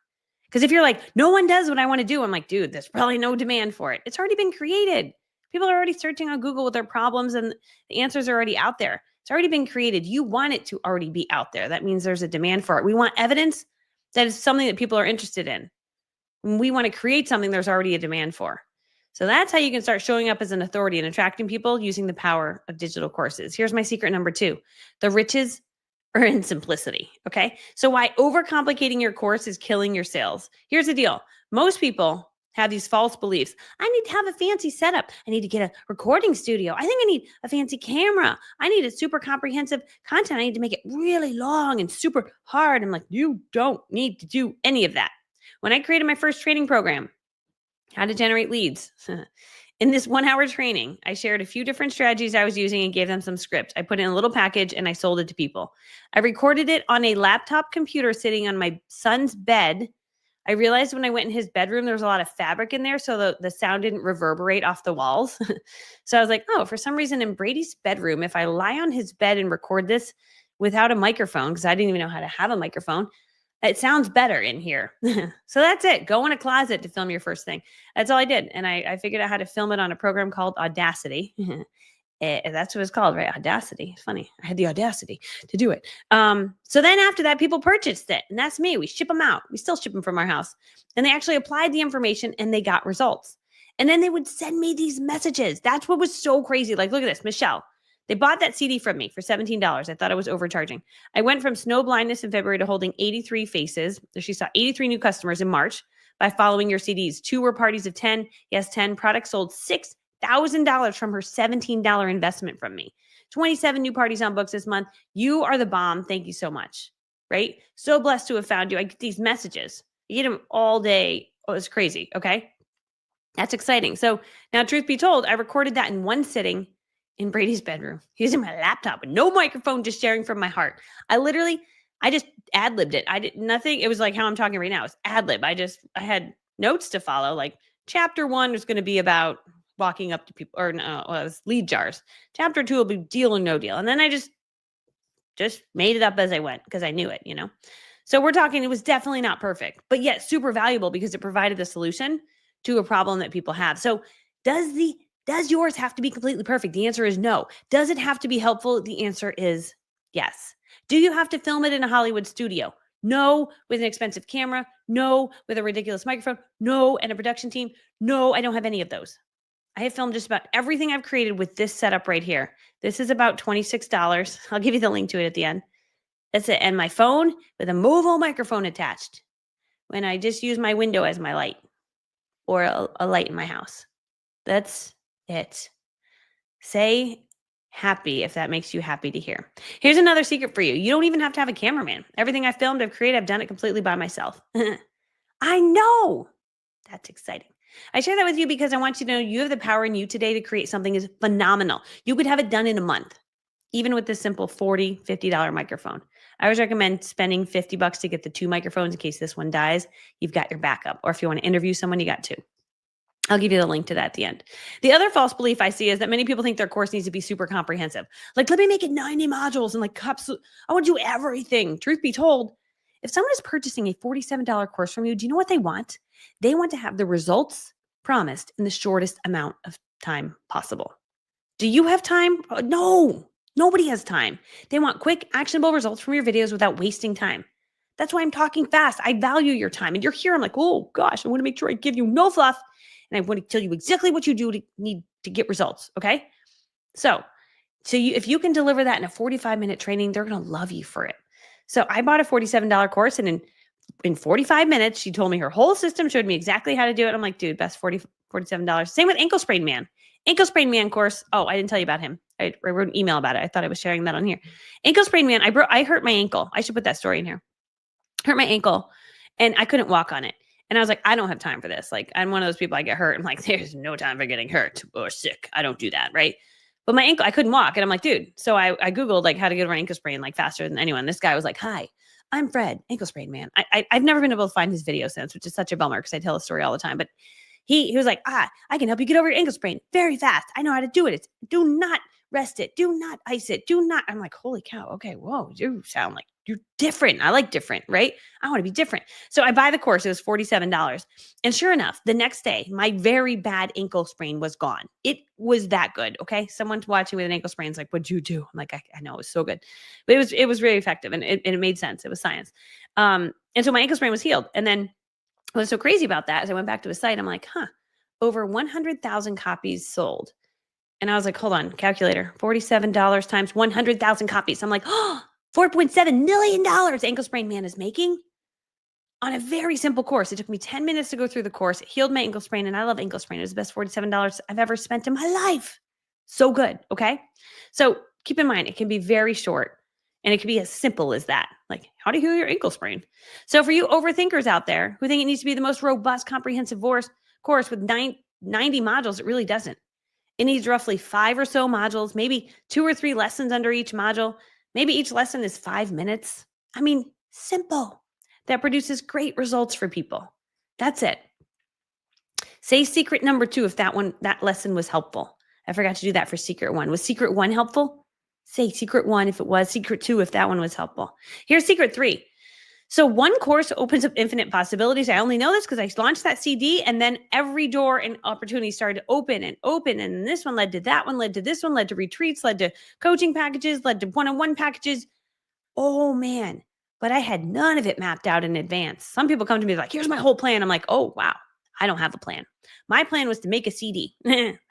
Because if you're like, no one does what I want to do, I'm like, dude, there's probably no demand for it. It's already been created. People are already searching on Google with their problems and the answers are already out there. It's already been created. You want it to already be out there. That means there's a demand for it. We want evidence that is something that people are interested in. When we want to create something there's already a demand for. So that's how you can start showing up as an authority and attracting people using the power of digital courses. Here's my secret number 2. The riches are in simplicity. Okay. So why overcomplicating your course is killing your sales. Here's the deal. Most people have these false beliefs. I need to have a fancy setup. I need to get a recording studio. I think I need a fancy camera. I need a super comprehensive content. I need to make it really long and super hard. I'm like, you don't need to do any of that. When I created my first training program, how to generate leads, In this 1-hour training, I shared a few different strategies I was using and gave them some scripts. I put in a little package and I sold it to people. I recorded it on a laptop computer sitting on my son's bed. I realized when I went in his bedroom, there was a lot of fabric in there, so the sound didn't reverberate off the walls. So I was like, oh, for some reason in Brady's bedroom, if I lie on his bed and record this without a microphone, because I didn't even know how to have a microphone, it sounds better in here. So that's it. Go in a closet to film your first thing. That's all I did. And I figured out how to film it on a program called Audacity. That's what it's called, right? Audacity. It's funny. I had the audacity to do it. So then after that, people purchased it. And that's me. We ship them out. We still ship them from our house. And they actually applied the information and they got results. And then they would send me these messages. That's what was so crazy. Like, look at this, Michelle. They bought that CD from me for $17. I thought I was overcharging. I went from snow blindness in February to holding 83 faces. She saw 83 new customers in March by following your CDs. 2 were parties of 10. Yes, 10. Products sold $6,000 from her $17 investment from me. 27 new parties on books this month. You are the bomb. Thank you so much. Right? So blessed to have found you. I get these messages. You get them all day. Oh, it's crazy. Okay. That's exciting. So now, truth be told, I recorded that in one sitting in Brady's bedroom using my laptop with no microphone, just sharing from my heart. I just ad-libbed it. I did nothing. It was like how I'm talking right now. It's ad-lib. I had notes to follow. Like chapter 1 was going to be about walking up to people, or no, it was lead jars. Chapter 2 will be deal or no deal. And then I just made it up as I went because I knew it, So we're talking, it was definitely not perfect, but yet super valuable because it provided the solution to a problem that people have. So does yours have to be completely perfect? The answer is no. Does it have to be helpful? The answer is yes. Do you have to film it in a Hollywood studio? No, with an expensive camera. No, with a ridiculous microphone. No, and a production team. No, I don't have any of those. I have filmed just about everything I've created with this setup right here. This is about $26. I'll give you the link to it at the end. That's it. And my phone with a mobile microphone attached when I just use my window as my light or a light in my house. That's it. Say happy if that makes you happy to hear. Here's another secret for you. You don't even have to have a cameraman. Everything I filmed, I've created, I've done it completely by myself. I know. That's exciting. I share that with you because I want you to know you have the power in you today to create something is phenomenal. You could have it done in a month, even with this simple $40, $50 microphone. I always recommend spending $50 to get the 2 microphones in case this one dies. You've got your backup. Or if you want to interview someone, you got 2. I'll give you the link to that at the end. The other false belief I see is that many people think their course needs to be super comprehensive. Like, let me make it 90 modules and like cups. I want to do everything. Truth be told, if someone is purchasing a $47 course from you, do you know what they want? They want to have the results promised in the shortest amount of time possible. Do you have time? No, nobody has time. They want quick, actionable results from your videos without wasting time. That's why I'm talking fast. I value your time. And you're here. I'm like, oh gosh, I want to make sure I give you no fluff. And I want to tell you exactly what you need to get results. Okay. So if you can deliver that in a 45-minute training, they're going to love you for it. So I bought a $47 course, and in 45 minutes, she told me her whole system, showed me exactly how to do it. I'm like, dude, best $47. Same with Ankle Sprain Man. Ankle Sprain Man course. Oh, I didn't tell you about him. I wrote an email about it. I thought I was sharing that on here. Ankle Sprain Man. I hurt my ankle. I should put that story in here. Hurt my ankle and I couldn't walk on it. And I was like, I don't have time for this. Like, I'm one of those people, I get hurt. I'm like, there's no time for getting hurt or sick. I don't do that. Right. But my ankle, I couldn't walk. And I'm like, dude. So I Googled like how to get over ankle sprain like faster than anyone. This guy was like, hi, I'm Fred, Ankle Sprain Man. I've never been able to find his video since, which is such a bummer because I tell the story all the time. But he was like, I can help you get over your ankle sprain very fast. I know how to do it. Do not rest it. Do not ice it. Do not. I'm like, holy cow. Okay. Whoa. You sound like you're different. I like different, right? I want to be different. So I buy the course. It was $47. And sure enough, the next day, my very bad ankle sprain was gone. It was that good. Okay. Someone's watching with an ankle sprain. It's like, what'd you do? I'm like, I know it was so good, but it was really effective and it made sense. It was science. And so my ankle sprain was healed. And then what was so crazy about that is I went back to his site. I'm like, over 100,000 copies sold. And I was like, hold on, calculator, $47 times 100,000 copies. I'm like, $4.7 million Ankle Sprain Man is making on a very simple course. It took me 10 minutes to go through the course. It healed my ankle sprain, and I love ankle sprain. It was the best $47 I've ever spent in my life. So good, okay? So keep in mind, it can be very short, and it can be as simple as that. Like, how to heal your ankle sprain. So for you overthinkers out there who think it needs to be the most robust, comprehensive course with 90 modules. It really doesn't. It needs roughly 5 or so modules, maybe 2 or 3 lessons under each module. Maybe each lesson is 5 minutes. I mean, simple. That produces great results for people. That's it. Say secret number 2 if that lesson was helpful. I forgot to do that for secret 1. Was secret 1 helpful? Say secret 1 if it was, secret 2 if that one was helpful. Here's secret 3. So one course opens up infinite possibilities. I only know this because I launched that CD, and then every door and opportunity started to open and open. And this one led to that one, led to this one, led to retreats, led to coaching packages, led to one-on-one packages. Oh man, but I had none of it mapped out in advance. Some people come to me like, here's my whole plan. I'm like, oh, wow, I don't have a plan. My plan was to make a CD.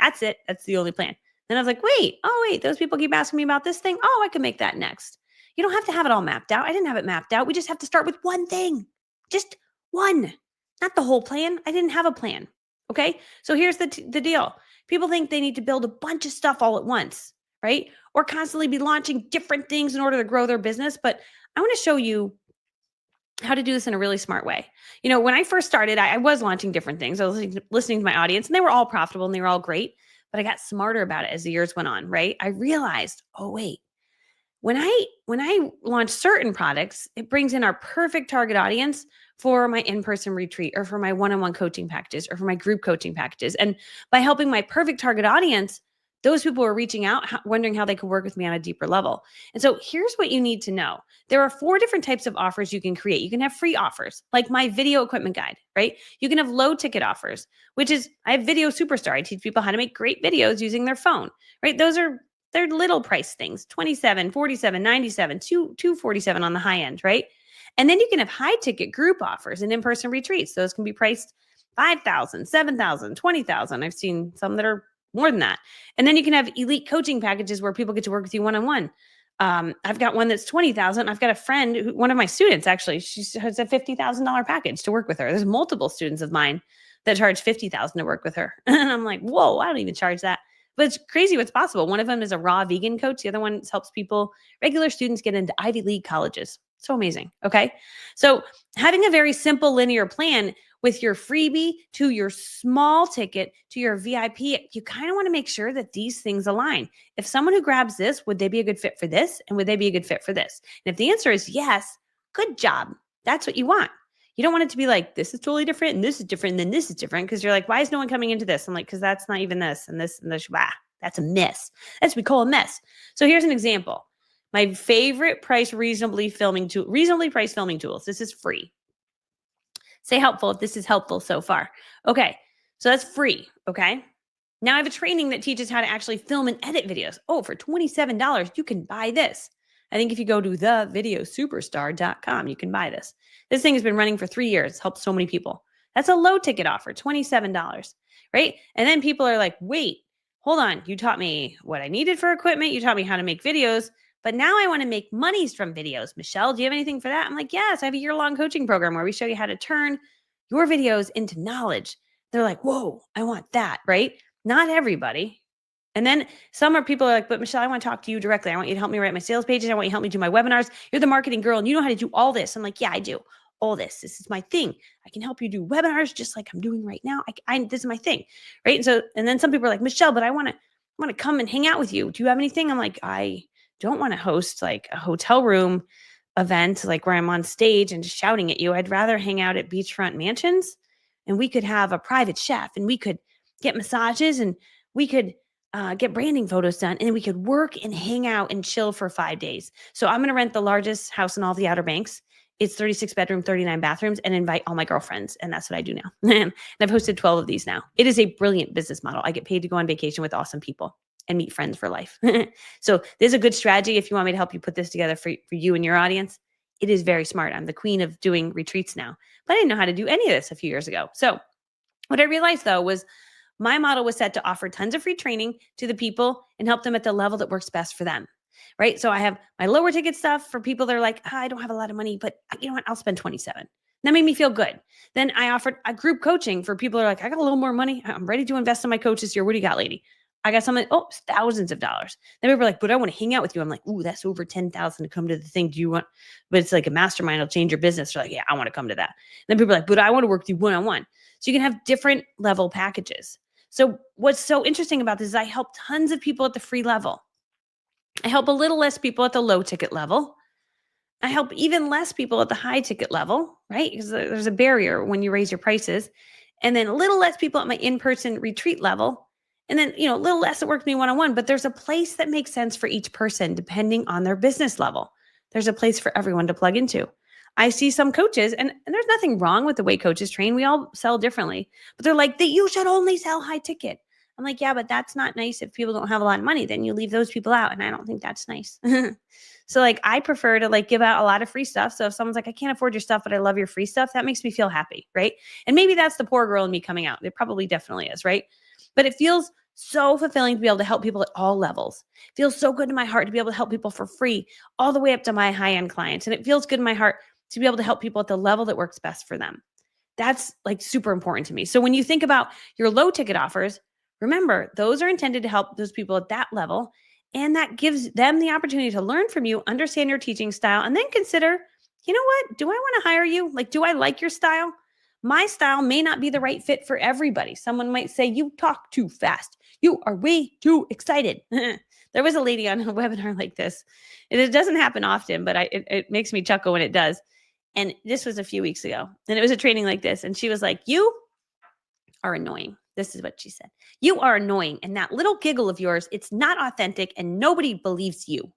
That's it. That's the only plan. Then I was like, wait, those people keep asking me about this thing. Oh, I can make that next. You don't have to have it all mapped out. I didn't have it mapped out. We just have to start with one thing. Just one, not the whole plan. I didn't have a plan. Okay. So here's the deal. People think they need to build a bunch of stuff all at once, right? Or constantly be launching different things in order to grow their business. But I want to show you how to do this in a really smart way. You know, when I first started, I was launching different things. I was listening to my audience, and they were all profitable and they were all great, but I got smarter about it as the years went on, right? I realized, oh, wait, when I launch certain products, it brings in our perfect target audience for my in-person retreat or for my one-on-one coaching packages or for my group coaching packages. And by helping my perfect target audience, those people are reaching out, wondering how they could work with me on a deeper level. And so here's what you need to know. There are 4 different types of offers you can create. You can have free offers, like my video equipment guide, right? You can have low ticket offers, which is I have Video Superstar. I teach people how to make great videos using their phone, right? They're little price things, $27, $47, $97, $247 on the high end, right? And then you can have high ticket group offers and in-person retreats. Those can be priced $5,000, $7,000, $20,000. I've seen some that are more than that. And then you can have elite coaching packages where people get to work with you one-on-one. I've got one that's $20,000. I've got a friend, one of my students, actually, she has a $50,000 package to work with her. There's multiple students of mine that charge $50,000 to work with her. And I'm like, whoa, I don't even charge that. But it's crazy what's possible. One of them is a raw vegan coach. The other one helps people, regular students, get into Ivy League colleges. So amazing. Okay. So having a very simple linear plan with your freebie to your small ticket to your VIP, you kind of want to make sure that these things align. If someone who grabs this, would they be a good fit for this? And would they be a good fit for this? And if the answer is yes, good job. That's what you want. You don't want it to be like, this is totally different and this is different and then this is different, because you're like, why is no one coming into this? I'm like, because that's not even this and this and this. Wow, that's a mess. That's what we call a mess. So here's an example. My favorite reasonably priced filming tools. This is free. Say helpful if this is helpful so far. Okay, so that's free, okay? Now I have a training that teaches how to actually film and edit videos. Oh, for $27, you can buy this. I think if you go to thevideosuperstar.com, you can buy this. This thing has been running for 3 years. It's helped so many people. That's a low ticket offer, $27, right? And then people are like, wait, hold on. You taught me what I needed for equipment. You taught me how to make videos. But now I want to make monies from videos. Michelle, do you have anything for that? I'm like, yes, I have a year-long coaching program where we show you how to turn your videos into knowledge. They're like, whoa, I want that, right? Not everybody. And then people are like, but Michelle, I want to talk to you directly. I want you to help me write my sales pages. I want you to help me do my webinars. You're the marketing girl and you know how to do all this. I'm like, yeah, I do all this. This is my thing. I can help you do webinars just like I'm doing right now. This is my thing, right? And then some people are like, Michelle, but I want to come and hang out with you. Do you have anything? I'm like, I don't want to host like a hotel room event, like where I'm on stage and just shouting at you. I'd rather hang out at beachfront mansions, and we could have a private chef, and we could get massages, and we could get branding photos done, and we could work and hang out and chill for 5 days. So I'm going to rent the largest house in all the Outer Banks. It's 36 bedroom, 39 bathrooms, and invite all my girlfriends. And that's what I do now. And I've hosted 12 of these now. It is a brilliant business model. I get paid to go on vacation with awesome people and meet friends for life. So there's a good strategy if you want me to help you put this together for you and your audience. It is very smart. I'm the queen of doing retreats now, but I didn't know how to do any of this a few years ago. So what I realized though was my model was set to offer tons of free training to the people and help them at the level that works best for them, right? So I have my lower ticket stuff for people that are like, I don't have a lot of money, but you know what? I'll spend 27. That made me feel good. Then I offered a group coaching for people that are like, I got a little more money. I'm ready to invest in my coach this year. What do you got, lady? I got something, it's thousands of dollars. Then people are like, but I want to hang out with you. I'm like, ooh, that's over 10,000 to come to the thing. Do you want, but it's like a mastermind. It'll change your business. They're like, yeah, I want to come to that. Then people are like, but I want to work with you one-on-one. So you can have different level packages. So what's so interesting about this is I help tons of people at the free level. I help a little less people at the low ticket level. I help even less people at the high ticket level, right? Because there's a barrier when you raise your prices. And then a little less people at my in-person retreat level. And then, a little less that works with me one-on-one, but there's a place that makes sense for each person depending on their business level. There's a place for everyone to plug into. I see some coaches, and there's nothing wrong with the way coaches train. We all sell differently, but they're like, that you should only sell high ticket. I'm like, yeah, but that's not nice. If people don't have a lot of money, then you leave those people out. And I don't think that's nice. So I prefer to give out a lot of free stuff. So if someone's like, I can't afford your stuff, but I love your free stuff, that makes me feel happy. Right. And maybe that's the poor girl in me coming out. It probably definitely is. Right. But it feels so fulfilling to be able to help people at all levels. It feels so good in my heart to be able to help people for free all the way up to my high-end clients. And it feels good in my heart to be able to help people at the level that works best for them. That's super important to me. So when you think about your low ticket offers, remember, those are intended to help those people at that level. And that gives them the opportunity to learn from you, understand your teaching style, and then consider, you know what? Do I want to hire you? Do I like your style? My style may not be the right fit for everybody. Someone might say, you talk too fast. You are way too excited. There was a lady on a webinar like this. And it doesn't happen often, but it makes me chuckle when it does. And this was a few weeks ago. And it was a training like this. And she was like, you are annoying. This is what she said. You are annoying. And that little giggle of yours, it's not authentic and nobody believes you.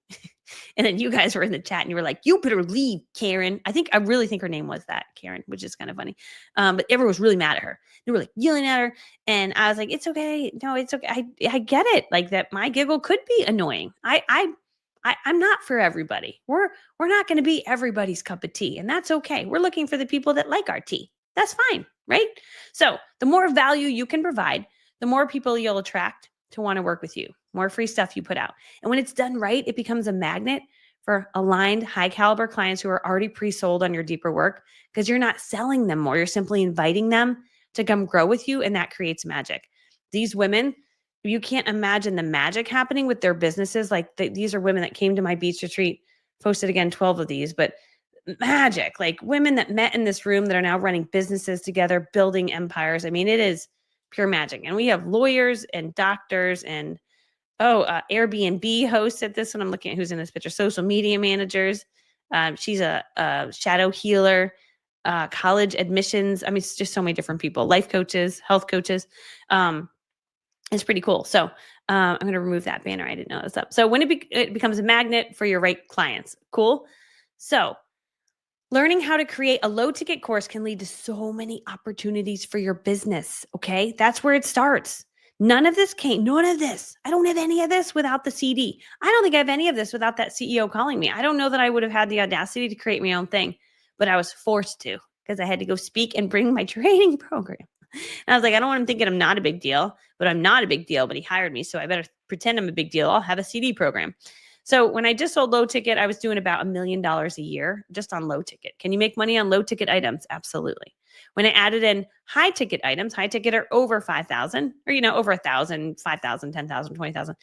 And then you guys were in the chat and you were like, you better leave, Karen. I really think her name was that, Karen, which is kind of funny. But everyone was really mad at her. They were yelling at her. And I was like, it's okay. No, it's okay. I get it. That my giggle could be annoying. I'm not for everybody. We're not going to be everybody's cup of tea. And that's okay. We're looking for the people that like our tea. That's fine, right? So the more value you can provide, the more people you'll attract to want to work with you, more free stuff you put out. And when it's done right, it becomes a magnet for aligned, high caliber clients who are already pre-sold on your deeper work because you're not selling them more. You're simply inviting them to come grow with you, and that creates magic. These women, you can't imagine the magic happening with their businesses. These are women that came to my beach retreat, posted again 12 of these, but magic, women that met in this room that are now running businesses together, building empires. I mean, it is pure magic. And we have lawyers and doctors and Airbnb hosts at this one. I'm looking at who's in this picture. Social media managers. She's a shadow healer, college admissions. I mean, it's just so many different people. Life coaches, health coaches. It's pretty cool. So I'm going to remove that banner. I didn't know it was up. So when it becomes a magnet for your right clients. Cool. So learning how to create a low ticket course can lead to so many opportunities for your business. Okay. That's where it starts. None of this. I don't have any of this without the CD. I don't think I have any of this without that CEO calling me. I don't know that I would have had the audacity to create my own thing, but I was forced to because I had to go speak and bring my training program. And I was like, I don't want him thinking I'm not a big deal, but I'm not a big deal, but he hired me. So I better pretend I'm a big deal. I'll have a CD program. So when I just sold low ticket, I was doing about $1 million a year just on low ticket. Can you make money on low ticket items? Absolutely. When I added in high ticket items, high ticket are over 5,000 or, over 1,000, 5,000, 10,000, 20,000.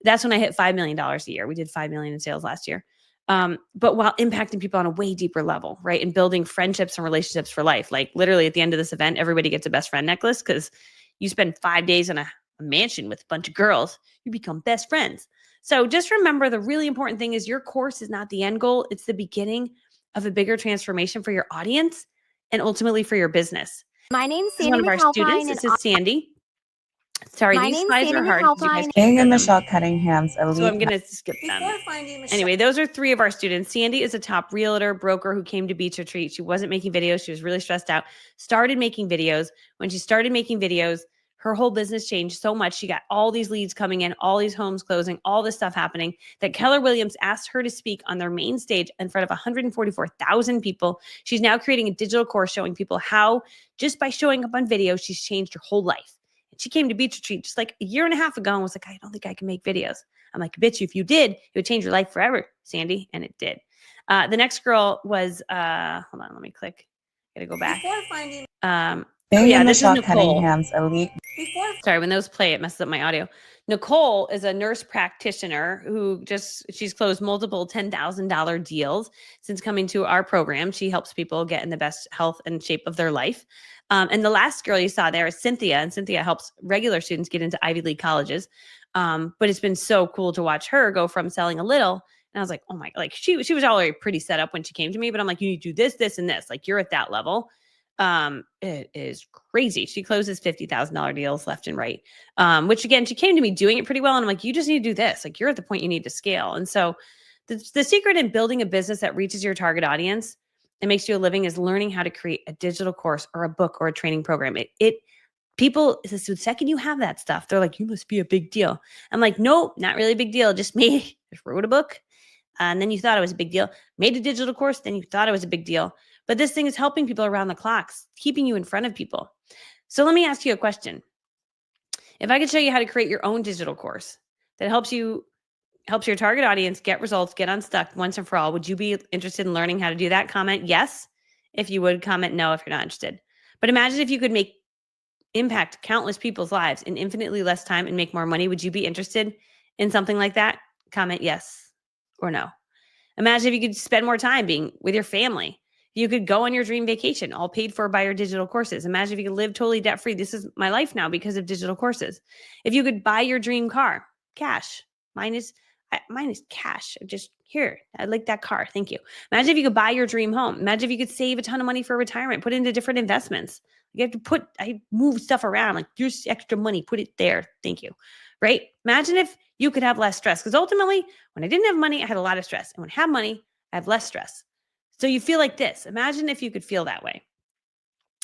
That's when I hit $5 million a year. We did 5 million in sales last year. But while impacting people on a way deeper level, right? And building friendships and relationships for life. Literally at the end of this event, everybody gets a best friend necklace because you spend 5 days in a mansion with a bunch of girls, you become best friends. So just remember, the really important thing is your course is not the end goal. It's the beginning of a bigger transformation for your audience and ultimately for your business. My name's Sandy. One of our students. This is Sandy. Sorry, these slides are hard. Megan and Michelle Cunningham's elite. So I'm going to skip them. Anyway, those are 3 of our students. Sandy is a top realtor, broker who came to Beach Retreat. She wasn't making videos. She was really stressed out. Started making videos. When she started making videos, her whole business changed so much. She got all these leads coming in, all these homes closing, all this stuff happening, that Keller Williams asked her to speak on their main stage in front of 144,000 people. She's now creating a digital course showing people how, just by showing up on video, she's changed her whole life. And she came to Beach Retreat just a year and a half ago and was like, I don't think I can make videos. I'm like, I bet you if you did, it would change your life forever, Sandy. And it did. The next girl was, hold on, let me click. Gotta go back. This is Nicole. Cunningham's elite. Sorry, when those play, it messes up my audio. Nicole is a nurse practitioner who she's closed multiple $10,000 deals since coming to our program. She helps people get in the best health and shape of their life. And the last girl you saw there is Cynthia, and Cynthia helps regular students get into Ivy League colleges. But it's been so cool to watch her go from selling a little. And I was like, oh my, like she was already pretty set up when she came to me, but I'm like, you need to do this, this, and this. Like you're at that level. It is crazy. She closes $50,000 deals left and right. Which again, she came to me doing it pretty well. And I'm like, you just need to do this. Like you're at the point you need to scale. And so the secret in building a business that reaches your target audience and makes you a living is learning how to create a digital course or a book or a training program. People, the second you have that stuff, they're like, you must be a big deal. I'm like, nope, not really a big deal. Just me, just wrote a book. And then you thought it was a big deal. Made a digital course, then you thought it was a big deal. But this thing is helping people around the clock, keeping you in front of people. So let me ask you a question. If I could show you how to create your own digital course that helps your target audience get results, get unstuck once and for all, would you be interested in learning how to do that? Comment yes. If you would, comment no if you're not interested. But imagine if you could impact countless people's lives in infinitely less time and make more money. Would you be interested in something like that? Comment yes or no. Imagine if you could spend more time being with your family. You could go on your dream vacation, all paid for by your digital courses. Imagine if you could live totally debt-free. This is my life now because of digital courses. If you could buy your dream car, cash. Mine is cash. Just here. I like that car. Thank you. Imagine if you could buy your dream home. Imagine if you could save a ton of money for retirement, put it into different investments. You have to I move stuff around, like here's extra money, put it there. Thank you. Right? Imagine if you could have less stress. Because ultimately, when I didn't have money, I had a lot of stress. And when I have money, I have less stress. So you feel like this. Imagine if you could feel that way.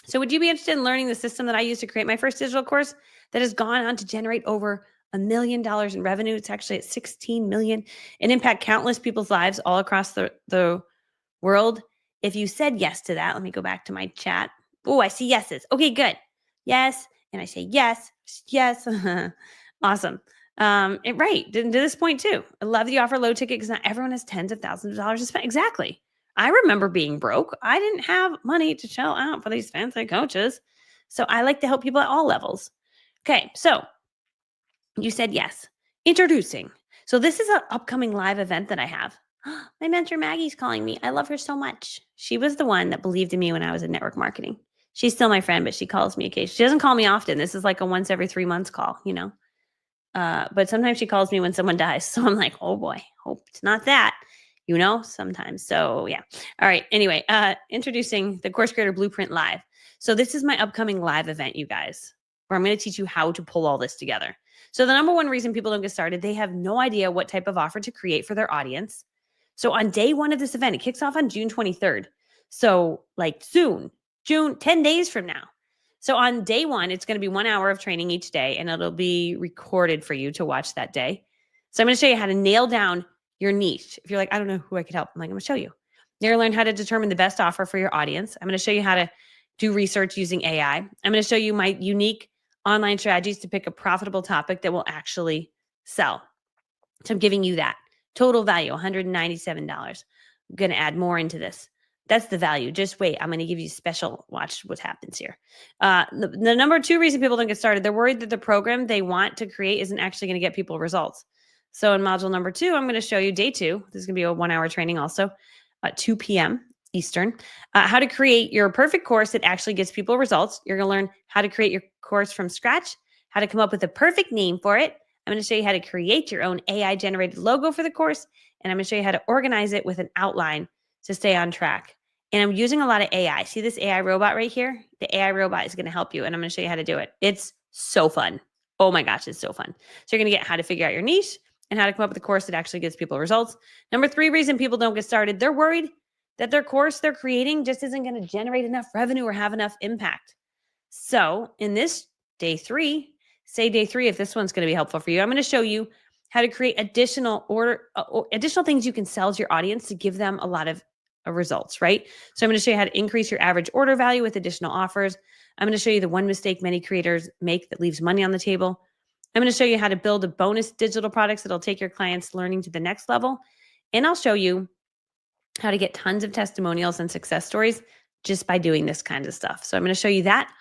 So would you be interested in learning the system that I used to create my first digital course that has gone on to generate over $1 million in revenue? It's actually at 16 million and impact countless people's lives all across the world. If you said yes to that, let me go back to my chat. Oh, I see yeses. Okay, good. Yes. And I say yes, yes. Awesome. Right. To this point too. I love the offer low ticket because not everyone has tens of thousands of dollars to spend. Exactly. I remember being broke. I didn't have money to shell out for these fancy coaches. So I like to help people at all levels. Okay. So you said yes. Introducing. So this is an upcoming live event that I have. My mentor Maggie's calling me. I love her so much. She was the one that believed in me when I was in network marketing. She's still my friend, but she calls me occasionally. She doesn't call me often. This is like a once every 3 months call, but sometimes she calls me when someone dies. So I'm like, oh boy, hope it's not that, sometimes. So yeah. All right. Anyway, introducing the Course Creator Blueprint Live. So this is my upcoming live event, you guys, where I'm going to teach you how to pull all this together. So the number one reason people don't get started, they have no idea what type of offer to create for their audience. So on day one of this event, it kicks off on June 23rd. So like soon, 10 days from now. So on day one, it's going to be 1 hour of training each day, and it'll be recorded for you to watch that day. So I'm going to show you how to nail down your niche. If you're like, I don't know who I could help, I'm going to show you. You're going to learn how to determine the best offer for your audience. I'm going to show you how to do research using AI. I'm going to show you my unique online strategies to pick a profitable topic that will actually sell. So I'm giving you that. Total value, $197. I'm going to add more into this. That's the value. Just wait. I'm going to give you special. Watch what happens here. The number two reason people don't get started, they're worried that the program they want to create isn't actually going to get people results. So in module number 2, I'm going to show you day 2. This is going to be a 1 hour training also at 2 p.m. Eastern, how to create your perfect course that actually gets people results. You're going to learn how to create your course from scratch, how to come up with a perfect name for it. I'm going to show you how to create your own AI generated logo for the course. And I'm going to show you how to organize it with an outline to stay on track. And I'm using a lot of AI. See this AI robot right here? The AI robot is going to help you. And I'm going to show you how to do it. It's so fun. Oh my gosh, it's so fun. So you're going to get how to figure out your niche and how to come up with a course that actually gives people results. Number 3 reason people don't get started, they're worried that their course they're creating just isn't going to generate enough revenue or have enough impact. So in this day 3, say day 3, if this one's going to be helpful for you, I'm going to show you how to create additional things you can sell to your audience to give them a lot of results, right? So I'm going to show you how to increase your average order value with additional offers. I'm going to show you the one mistake many creators make that leaves money on the table. I'm going to show you how to build a bonus digital products that'll take your clients' learning to the next level. And I'll show you how to get tons of testimonials and success stories just by doing this kind of stuff. So I'm going to show you that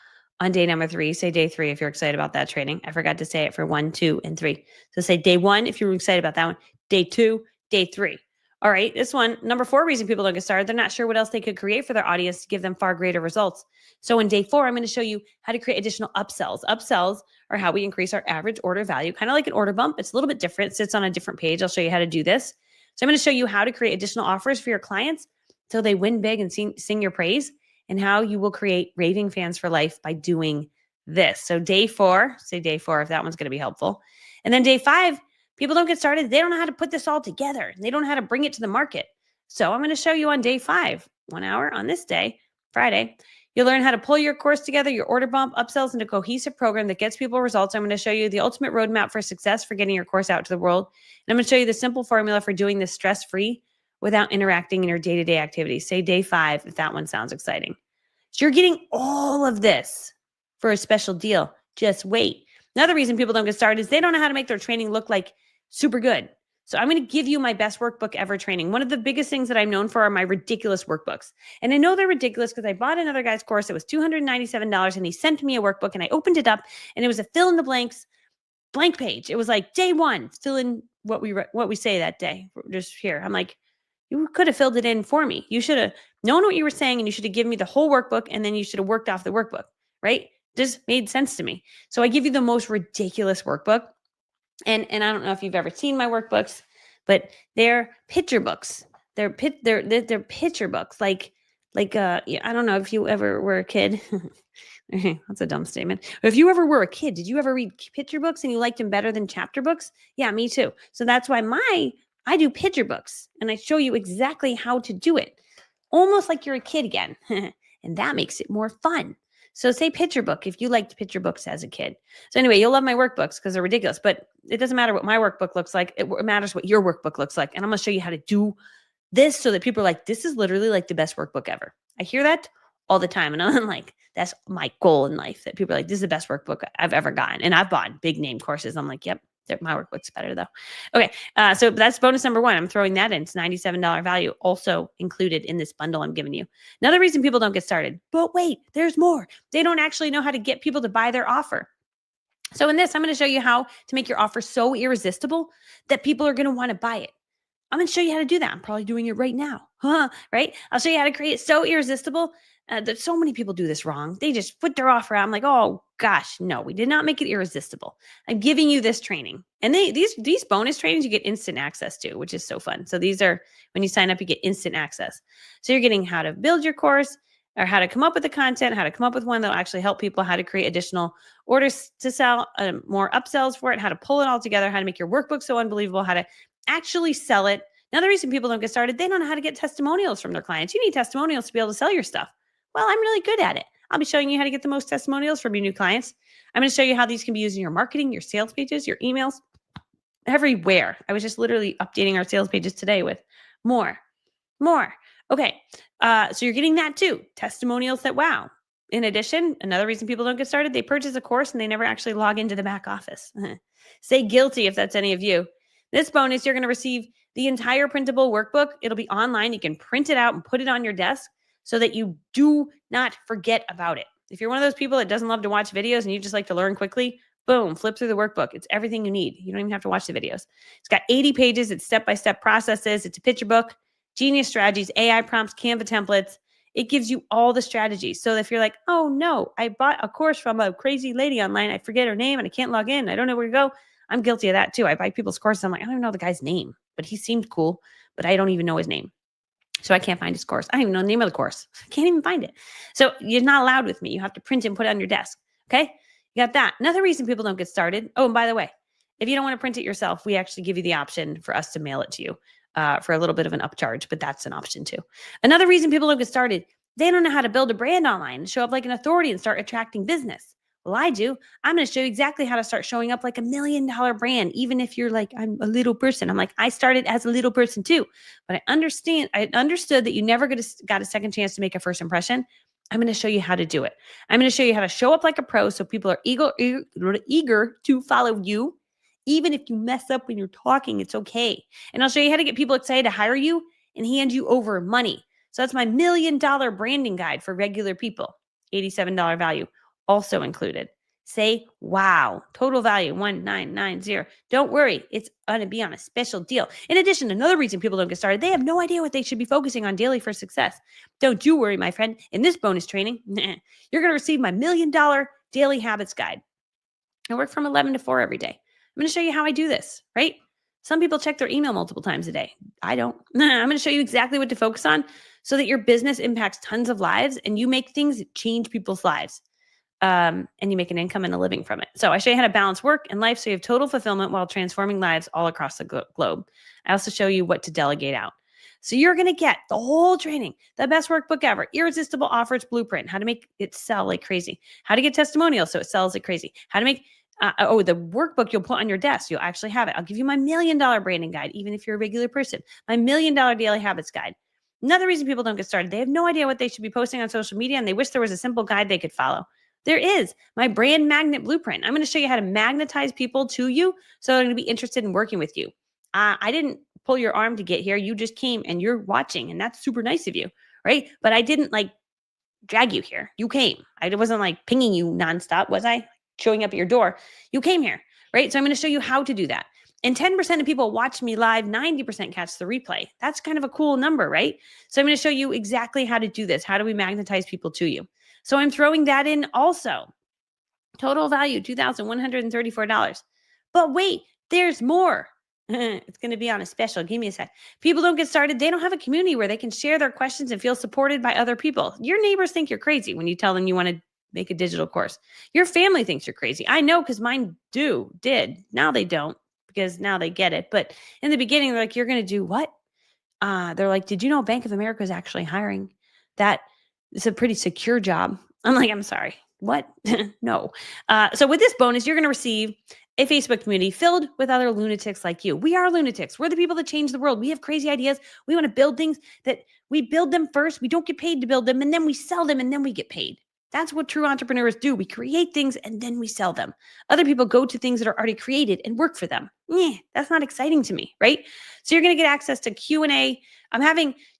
on day number 3. Say day 3 if you're excited about that training. I forgot to say it for 1, 2, and 3. So say day 1 if you're excited about that one. Day 2, day 3. All right, this one, number 4 reason people don't get started, they're not sure what else they could create for their audience to give them far greater results. So in day 4, I'm going to show you how to create additional upsells. Upsells are how we increase our average order value, kind of like an order bump. It's a little bit different, sits on a different page. I'll show you how to do this. So I'm going to show you how to create additional offers for your clients so they win big and sing your praise, and how you will create raving fans for life by doing this. So day 4, say day 4 if that one's going to be helpful. And then day 5, people don't get started. They don't know how to put this all together. They don't know how to bring it to the market. So I'm going to show you on day 5, 1 hour on this day, Friday. You'll learn how to pull your course together, your order bump, upsells into a cohesive program that gets people results. I'm going to show you the ultimate roadmap for success for getting your course out to the world. And I'm going to show you the simple formula for doing this stress-free without interacting in your day-to-day activities. Say day 5 if that one sounds exciting. So you're getting all of this for a special deal. Just wait. Another reason people don't get started is they don't know how to make their training look like super good. So I'm going to give you my best workbook ever training. One of the biggest things that I'm known for are my ridiculous workbooks. And I know they're ridiculous because I bought another guy's course. It was $297 and he sent me a workbook and I opened it up and it was a fill in the blanks blank page. It was like day 1, fill in what we say that day. Just here. I'm like, you could have filled it in for me. You should have known what you were saying and you should have given me the whole workbook and then you should have worked off the workbook, right? Just made sense to me. So I give you the most ridiculous workbook. And I don't know if you've ever seen my workbooks, but they're picture books. They're picture books. Like I don't know if you ever were a kid. That's a dumb statement. If you ever were a kid, did you ever read picture books and you liked them better than chapter books? Yeah, me too. So that's why I do picture books and I show you exactly how to do it. Almost like you're a kid again. And that makes it more fun. So say picture book if you liked picture books as a kid. So anyway, you'll love my workbooks because they're ridiculous, but it doesn't matter what my workbook looks like. It matters what your workbook looks like. And I'm going to show you how to do this so that people are like, this is literally like the best workbook ever. I hear that all the time. And I'm like, that's my goal in life, that people are like, this is the best workbook I've ever gotten. And I've bought big name courses. I'm like, yep, my workbook's better though. Okay. So that's bonus number 1. I'm throwing that in. It's $97 value also included in this bundle I'm giving you. Another reason people don't get started, but wait, there's more. They don't actually know how to get people to buy their offer. So in this, I'm going to show you how to make your offer so irresistible that people are going to want to buy it. I'm going to show you how to do that. I'm probably doing it right now. Right? I'll show you how to create it so irresistible that so many people do this wrong. They just put their offer out. I'm like, oh gosh, no, we did not make it irresistible. I'm giving you this training. And these bonus trainings you get instant access to, which is so fun. So these are, when you sign up, you get instant access. So you're getting how to build your course, or how to come up with the content, how to come up with one that will actually help people, how to create additional orders to sell, more upsells for it, how to pull it all together, how to make your workbook so unbelievable, how to actually sell it. Now, the reason people don't get started, they don't know how to get testimonials from their clients. You need testimonials to be able to sell your stuff. Well, I'm really good at it. I'll be showing you how to get the most testimonials from your new clients. I'm going to show you how these can be used in your marketing, your sales pages, your emails, everywhere. I was just literally updating our sales pages today with more. Okay. So you're getting that too. Testimonials that wow. In addition, another reason people don't get started, they purchase a course and they never actually log into the back office. Say guilty if that's any of you. This bonus, you're going to receive the entire printable workbook. It'll be online. You can print it out and put it on your desk so that you do not forget about it. If you're one of those people that doesn't love to watch videos and you just like to learn quickly, boom, flip through the workbook. It's everything you need. You don't even have to watch the videos. It's got 80 pages. It's step-by-step processes. It's a picture book, genius strategies, AI prompts, Canva templates. It gives you all the strategies. So if you're like, oh no, I bought a course from a crazy lady online. I forget her name and I can't log in. I don't know where to go. I'm guilty of that too. I buy people's courses. I'm like, I don't even know the guy's name, but he seemed cool, but I don't even know his name. So I can't find his course. I don't even know the name of the course. I can't even find it. So you're not allowed with me. You have to print it and put it on your desk. Okay. You got that. Another reason people don't get started. Oh, and by the way, if you don't want to print it yourself, we actually give you the option for us to mail it to you for a little bit of an upcharge, but that's an option too. Another reason people don't get started, they don't know how to build a brand online and show up like an authority and start attracting business. Well, I do. I'm going to show you exactly how to start showing up like $1 million brand, even if you're like, I'm a little person. I'm like, I started as a little person too, but I understood that you never got a second chance to make a first impression. I'm going to show you how to do it. I'm going to show you how to show up like a pro so people are eager to follow you. Even if you mess up when you're talking, it's okay. And I'll show you how to get people excited to hire you and hand you over money. So that's my $1 million branding guide for regular people. $87 value also included. Say, wow, total value 1990. Don't worry, it's going to be on a special deal. In addition, another reason people don't get started, they have no idea what they should be focusing on daily for success. Don't you worry, my friend. In this bonus training, you're going to receive my $1 million daily habits guide. I work from 11 to 4 every day. I'm going to show you how I do this, right? Some people check their email multiple times a day. I don't. I'm going to show you exactly what to focus on so that your business impacts tons of lives and you make things that change people's lives. And you make an income and a living from it. So I show you how to balance work and life so you have total fulfillment while transforming lives all across the globe. I also show you what to delegate out. So you're going to get the whole training, the best workbook ever, irresistible offers blueprint, how to make it sell like crazy, how to get testimonials so it sells like crazy, how to make, the workbook you'll put on your desk. You'll actually have it. I'll give you my $1 million branding guide, even if you're a regular person, my $1 million daily habits guide. Another reason people don't get started, they have no idea what they should be posting on social media and they wish there was a simple guide they could follow. There is my brand magnet blueprint. I'm going to show you how to magnetize people to you so they're going to be interested in working with you. I didn't pull your arm to get here. You just came and you're watching, and that's super nice of you, right? But I didn't like drag you here. You came. I wasn't like pinging you nonstop, was I? Showing up at your door. You came here, right? So I'm going to show you how to do that. And 10% of people watch me live, 90% catch the replay. That's kind of a cool number, right? So I'm going to show you exactly how to do this. How do we magnetize people to you? So I'm throwing that in also. Total value, $2,134. But wait, there's more. It's going to be on a special. Give me a sec. People don't get started. They don't have a community where they can share their questions and feel supported by other people. Your neighbors think you're crazy when you tell them you want to make a digital course. Your family thinks you're crazy. I know because mine did. Now they don't because now they get it. But in the beginning, they're like, you're going to do what? They're like, did you know Bank of America is actually hiring? That is a pretty secure job. I'm like, I'm sorry. What? No. So with this bonus, you're going to receive a Facebook community filled with other lunatics like you. We are lunatics. We're the people that change the world. We have crazy ideas. We want to build things that we build them first. We don't get paid to build them, and then we sell them, and then we get paid. That's what true entrepreneurs do. We create things and then we sell them. Other people go to things that are already created and work for them. That's not exciting to me, right? So you're going to get access to Q&A.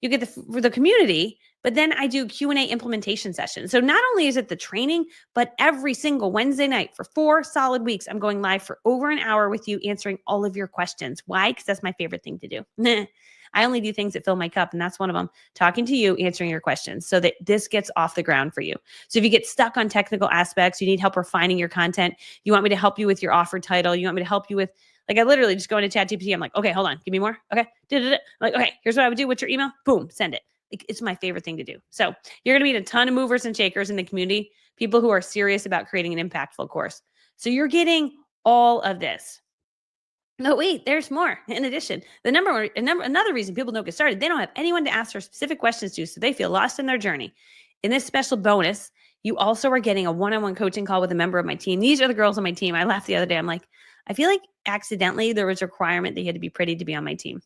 You get the community, but then I do Q&A implementation sessions. So not only is it the training, but every single Wednesday night for 4 solid weeks, I'm going live for over an hour with you answering all of your questions. Why? Because that's my favorite thing to do. I only do things that fill my cup, and that's one of them, talking to you, answering your questions so that this gets off the ground for you. So if you get stuck on technical aspects, you need help refining your content, you want me to help you with your offer title, you want me to help you with, like, I literally just go into ChatGPT. I'm like, okay, hold on, give me more. Okay. I'm like, okay, here's what I would do. What's your email? Boom, send it. It's my favorite thing to do. So you're going to meet a ton of movers and shakers in the community, people who are serious about creating an impactful course. So you're getting all of this. No, wait, there's more. In addition, another reason people don't get started, they don't have anyone to ask their specific questions to, so they feel lost in their journey. In this special bonus, you also are getting a one-on-one coaching call with a member of my team. These are the girls on my team. I laughed the other day. I'm like, I feel like accidentally there was a requirement that you had to be pretty to be on my team.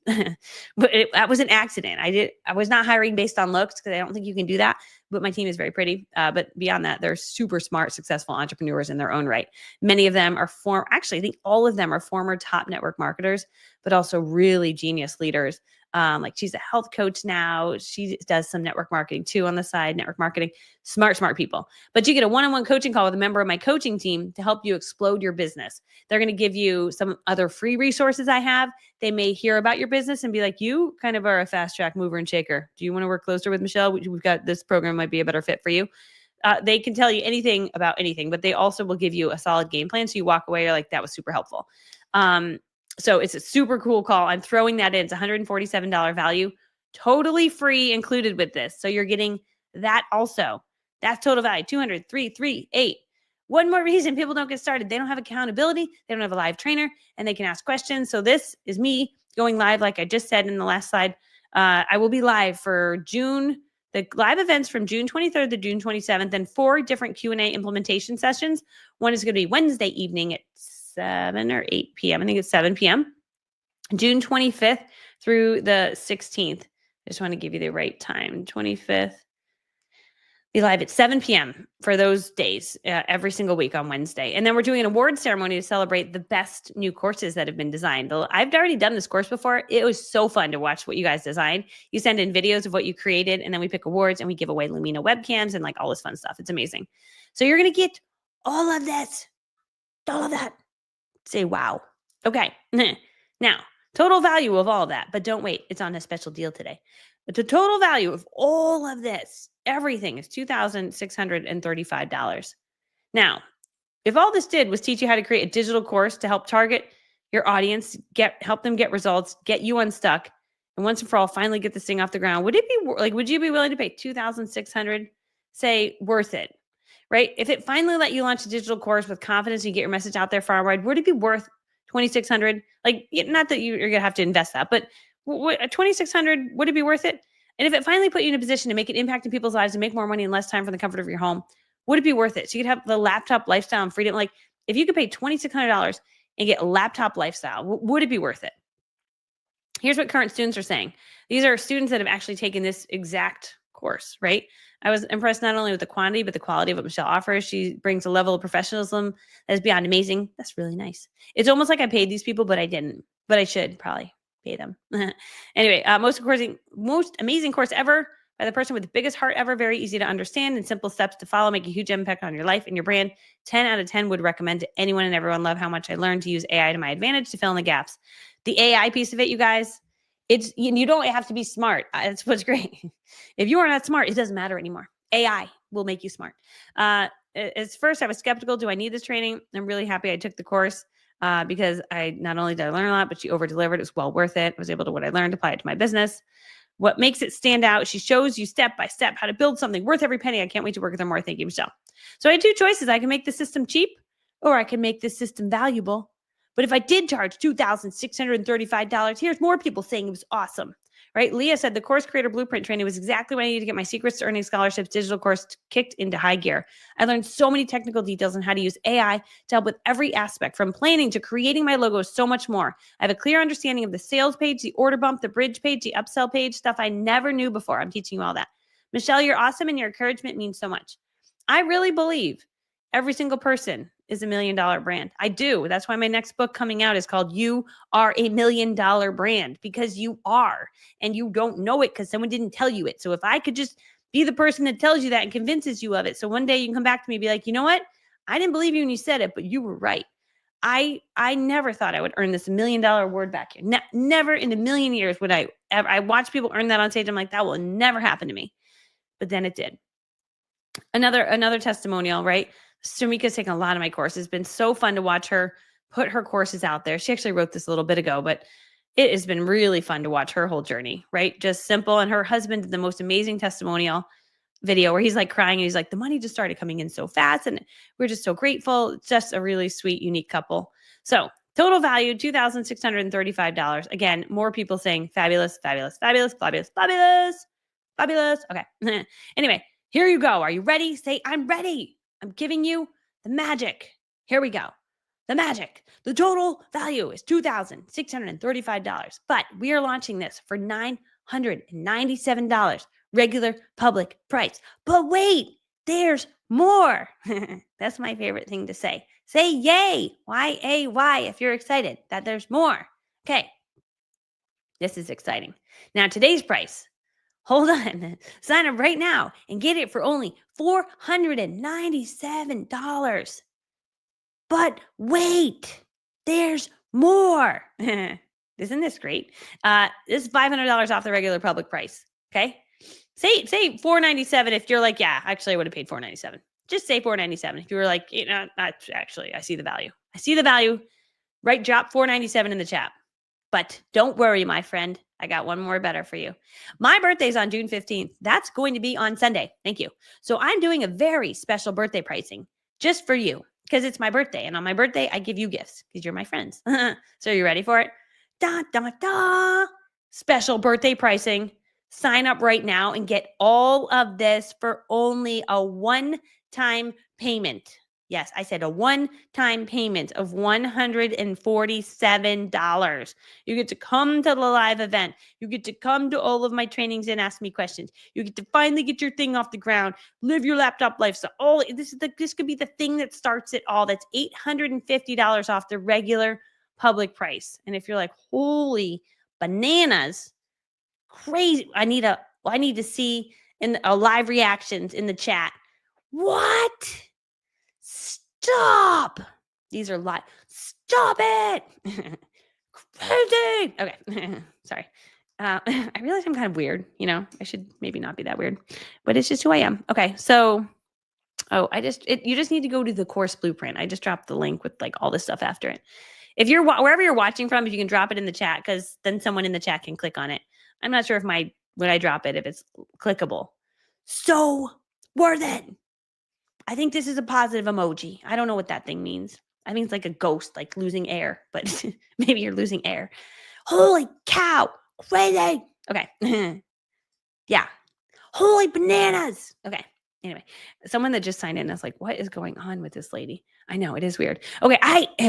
But that was an accident. I was not hiring based on looks because I don't think you can do that. But my team is very pretty. But beyond that, they're super smart, successful entrepreneurs in their own right. Many of them are actually, I think all of them are former top network marketers, but also really genius leaders. Like she's a health coach now. She does some network marketing too on the side, network marketing, smart people. But you get a one-on-one coaching call with a member of my coaching team to help you explode your business. They're going to give you some other free resources I have. They may hear about your business and be like, you kind of are a fast track mover and shaker. Do you want to work closer with Michelle? We've got this program might be a better fit for you. They can tell you anything about anything, but they also will give you a solid game plan. So you walk away, you're like, that was super helpful. So it's a super cool call. I'm throwing that in. It's $147 value, totally free included with this. So you're getting that also. That's total value, $203,338. One more reason people don't get started. They don't have accountability. They don't have a live trainer and they can ask questions. So this is me going live. Like I just said in the last slide, I will be live for June. The live events from June 23rd to June 27th and 4 different Q&A implementation sessions. One is going to be Wednesday evening at 7 or 8 p.m. I think it's 7 p.m. June 25th through the 16th. I just want to give you the right time. 25th. Be live at 7 p.m. for those days, every single week on Wednesday. And then we're doing an award ceremony to celebrate the best new courses that have been designed. I've already done this course before. It was so fun to watch what you guys designed. You send in videos of what you created, and then we pick awards, and we give away Lumina webcams and like all this fun stuff. It's amazing. So you're going to get all of this all of that. Say wow. Okay. Now, total value of all of that, but don't wait. It's on a special deal today. But the total value of all of this, everything is $2,635. Now, if all this did was teach you how to create a digital course to help target your audience, help them get results, get you unstuck, and once and for all finally get this thing off the ground, would you be willing to pay $2,600? Say worth it, right? If it finally let you launch a digital course with confidence and you get your message out there far wide, would it be worth $2,600? Like, not that you're gonna have to invest that, but $2,600, would it be worth it? And if it finally put you in a position to make an impact in people's lives and make more money in less time from the comfort of your home, would it be worth it? So you could have the laptop lifestyle and freedom. Like, if you could pay $2,600 and get a laptop lifestyle, would it be worth it? Here's what current students are saying. These are students that have actually taken this exact course, right? I was impressed not only with the quantity, but the quality of what Michelle offers. She brings a level of professionalism that is beyond amazing. That's really nice. It's almost like I paid these people, but I didn't. But I should probably pay them. Anyway, most amazing course ever by the person with the biggest heart ever. Very easy to understand and simple steps to follow. Make a huge impact on your life and your brand. 10 out of 10 would recommend to anyone and everyone. Love how much I learned to use AI to my advantage to fill in the gaps. The AI piece of it, you guys, you don't have to be smart. That's what's great. If you are not smart, it doesn't matter anymore. AI will make you smart. As first, I was skeptical. Do I need this training? I'm really happy I took the course because I not only did I learn a lot, but she over-delivered. It was well worth it. I was able to, what I learned, apply it to my business. What makes it stand out, she shows you step by step how to build something worth every penny. I can't wait to work with her more. Thank you, Michelle. So I had two choices. I can make the system cheap or I can make this system valuable. But if I did charge $2,635, here's more people saying it was awesome, right? Leah said the course creator blueprint training was exactly what I needed to get my Secrets to Earning Scholarships digital course kicked into high gear. I learned so many technical details on how to use AI to help with every aspect, from planning to creating my logos, so much more. I have a clear understanding of the sales page, the order bump, the bridge page, the upsell page, stuff I never knew before. I'm teaching you all that. Michelle, you're awesome, and your encouragement means so much. I really believe every single person is $1 million brand. I do. That's why my next book coming out is called You Are a $1 Million Brand, because you are, and you don't know it because someone didn't tell you it. So if I could just be the person that tells you that and convinces you of it. So one day you can come back to me and be like, you know what? I didn't believe you when you said it, but you were right. I never thought I would earn this $1 million award back here. Never in a million years would I ever. I watch people earn that on stage. I'm like, that will never happen to me. But then it did. Another testimonial, right? Shamika's taken a lot of my courses. It's been so fun to watch her put her courses out there. She actually wrote this a little bit ago, but it has been really fun to watch her whole journey, right? Just simple. And her husband did the most amazing testimonial video where he's like crying and he's like, the money just started coming in so fast and we're just so grateful. It's just a really sweet, unique couple. So total value, $2,635. Again, more people saying fabulous, fabulous, fabulous, fabulous, fabulous, fabulous. Okay. Anyway, here you go. Are you ready? Say, I'm ready. I'm giving you the magic. Here we go. The magic. The total value is $2,635, but we are launching this for $997, regular public price. But wait, there's more. That's my favorite thing to say. Say yay, Y-A-Y, if you're excited that there's more. Okay, this is exciting. Now, today's price. Hold on. Sign up right now and get it for only $497. But wait, there's more. Isn't this great? This is $500 off the regular public price. Okay. Say $497 if you're like, yeah, actually I would have paid $497. Just say $497 if you were like, actually, I see the value. I see the value. Right, drop $497 in the chat. But don't worry, my friend. I got one more better for you. My birthday's on June 15th. That's going to be on Sunday. Thank you. So I'm doing a very special birthday pricing just for you because it's my birthday. And on my birthday, I give you gifts because you're my friends. So are you ready for it? Da, da, da. Special birthday pricing. Sign up right now and get all of this for only a one-time payment. Yes, I said a one-time payment of $147. You get to come to the live event. You get to come to all of my trainings and ask me questions. You get to finally get your thing off the ground, live your laptop lifestyle. This could be the thing that starts it all. That's $850 off the regular public price. And if you're like, holy bananas, crazy, I need to see in live reactions in the chat. What? Stop. These are live. Stop it. Crazy. Okay. Sorry. I realize I'm kind of weird. I should maybe not be that weird, but it's just who I am. Okay. So, you just need to go to the course blueprint. I just dropped the link with like all this stuff after it. If you're wherever you're watching from, if you can drop it in the chat, because then someone in the chat can click on it. I'm not sure if when I drop it, if it's clickable. So worth it. I think this is a positive emoji. I don't know what that thing means. I think it's like a ghost, like losing air, but maybe you're losing air. Holy cow. Crazy. Okay. Yeah. Holy bananas. Okay. Anyway, someone that just signed in, I was like, what is going on with this lady? I know it is weird. Okay.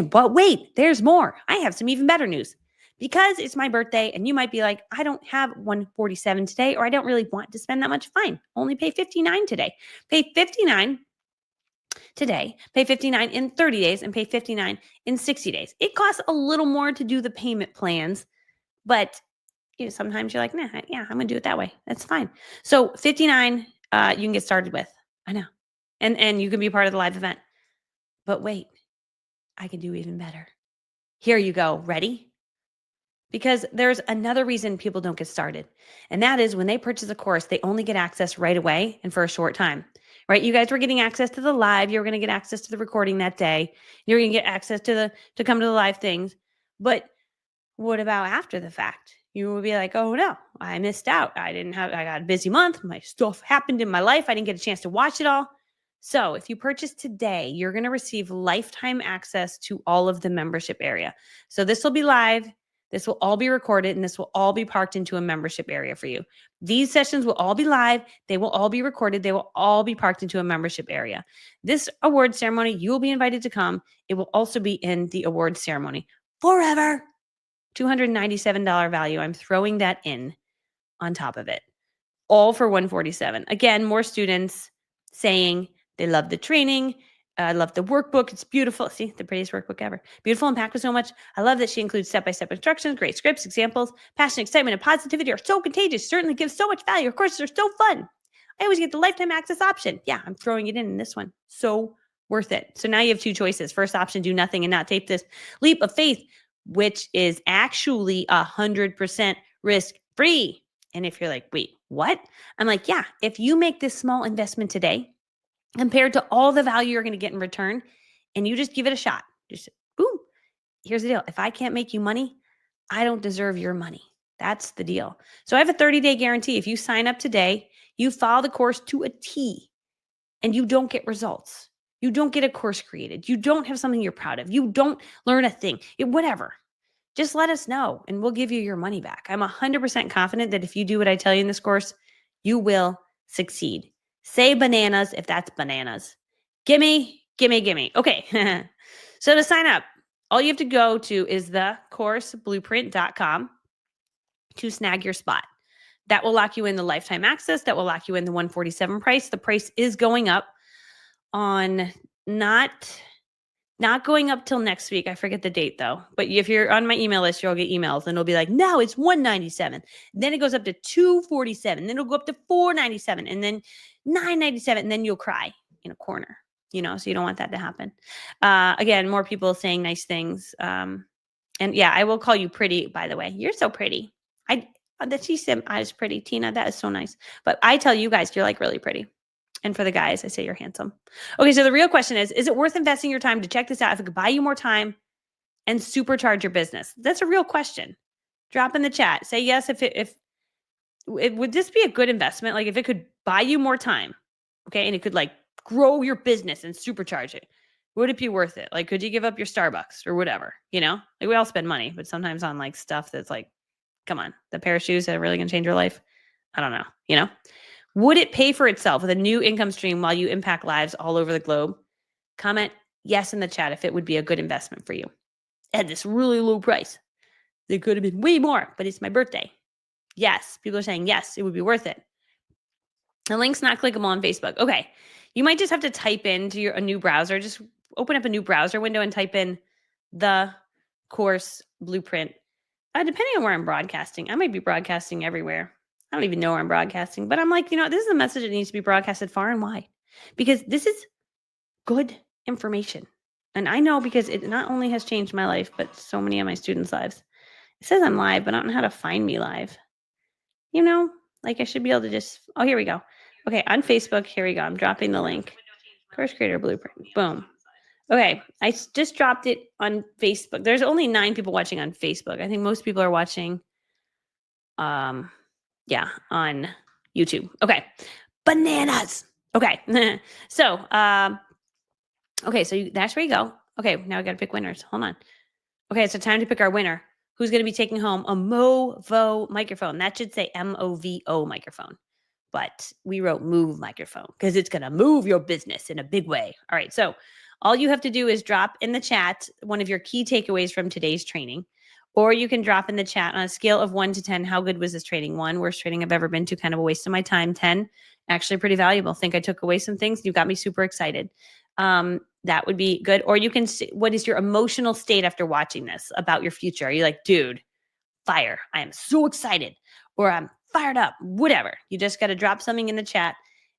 But wait, there's more. I have some even better news because it's my birthday and you might be like, I don't have 147 today, or I don't really want to spend that much. Fine. Only pay 59 today. Pay 59 today, pay 59 in 30 days, and pay 59 in 60 days. It costs a little more to do the payment plans, but sometimes you're like, nah, yeah, I'm going to do it that way. That's fine. So 59, you can get started with. I know. And you can be part of the live event. But wait, I can do even better. Here you go. Ready? Because there's another reason people don't get started. And that is when they purchase a course, they only get access right away and for a short time, right? You guys were getting access to the live. You're going to get access to the recording that day. You're going to get access to come to the live things. But what about after the fact? You will be like, oh no, I missed out. I got a busy month. My stuff happened in my life. I didn't get a chance to watch it all. So if you purchase today, you're going to receive lifetime access to all of the membership area. So this will be live. This will all be recorded, and this will all be parked into a membership area for you. These sessions will all be live. They will all be recorded. They will all be parked into a membership area. This award ceremony, you will be invited to come. It will also be in the award ceremony forever. $297 value. I'm throwing that in on top of it. All for $147. Again, more students saying they love the training. I love the workbook. It's beautiful. See, the prettiest workbook ever. Beautiful and packed with so much. I love that she includes step-by-step instructions, great scripts, examples. Passion, excitement, and positivity are so contagious. Certainly gives so much value. Of course, they're so fun. I always get the lifetime access option. Yeah, I'm throwing it in this one. So worth it. So now you have two choices. First option, do nothing and not take this leap of faith, which is actually 100% risk-free. And if you're like, wait, what? I'm like, yeah, if you make this small investment today, compared to all the value you're going to get in return, and you just give it a shot, just boom. Here's the deal. If I can't make you money, I don't deserve your money. That's the deal. So I have a 30-day guarantee. If you sign up today, you follow the course to a T, and you don't get results. You don't get a course created. You don't have something you're proud of. You don't learn a thing. Whatever. Just let us know, and we'll give you your money back. I'm 100% confident that if you do what I tell you in this course, you will succeed. Say bananas if that's bananas. Gimme. Okay. So to sign up, all you have to go to is thecourseblueprint.com to snag your spot. That will lock you in the lifetime access. That will lock you in the 147 price. The price is going up on not going up till next week. I forget the date though. But if you're on my email list, you'll get emails and it'll be like, no, it's 197. Then it goes up to 247. Then it'll go up to 497 and then 997. And then you'll cry in a corner, so you don't want that to happen. Again, more people saying nice things. And yeah, I will call you pretty, by the way. You're so pretty. She said I was pretty. Tina, that is so nice. But I tell you guys, you're like really pretty. And for the guys, I say you're handsome. Okay, so the real question is it worth investing your time to check this out if it could buy you more time and supercharge your business? That's a real question. Drop in the chat. Say yes if would this be a good investment? Like if it could buy you more time, okay, and it could like grow your business and supercharge it, would it be worth it? Like could you give up your Starbucks or whatever, Like we all spend money, but sometimes on like stuff that's like, come on, the pair of shoes that are really going to change your life? I don't know, Would it pay for itself with a new income stream while you impact lives all over the globe? Comment yes in the chat if it would be a good investment for you. At this really low price. It could have been way more, but it's my birthday. Yes, people are saying yes, it would be worth it. The link's not clickable on Facebook. Okay, you might just have to type into a new browser. Just open up a new browser window and type in the course blueprint. Depending on where I'm broadcasting, I might be broadcasting everywhere. I don't even know where I'm broadcasting, but I'm like, this is a message that needs to be broadcasted far and wide because this is good information. And I know because it not only has changed my life, but so many of my students' lives. It says I'm live, but I don't know how to find me live. Like I should be able to just, oh, here we go. Okay, on Facebook, here we go. I'm dropping the link. Course Creator Blueprint. Boom. Okay, I just dropped it on Facebook. There's only 9 people watching on Facebook. I think most people are watching, on YouTube. Okay, bananas. Okay, so, that's where you go. Okay, now I got to pick winners. Hold on. Okay, so time to pick our winner. Who's going to be taking home a Movo microphone? That should say MOVO microphone, but we wrote move microphone because it's going to move your business in a big way. All right, so all you have to do is drop in the chat one of your key takeaways from today's training, or you can drop in the chat on a scale of 1 to 10. How good was this training? 1, worst training I've ever been to, kind of a waste of my time. 10, actually pretty valuable. Think I took away some things. You got me super excited. That would be good. Or you can see what is your emotional state after watching this about your future. Are you like, dude, fire. I am so excited. Or I'm fired up, whatever. You just got to drop something in the chat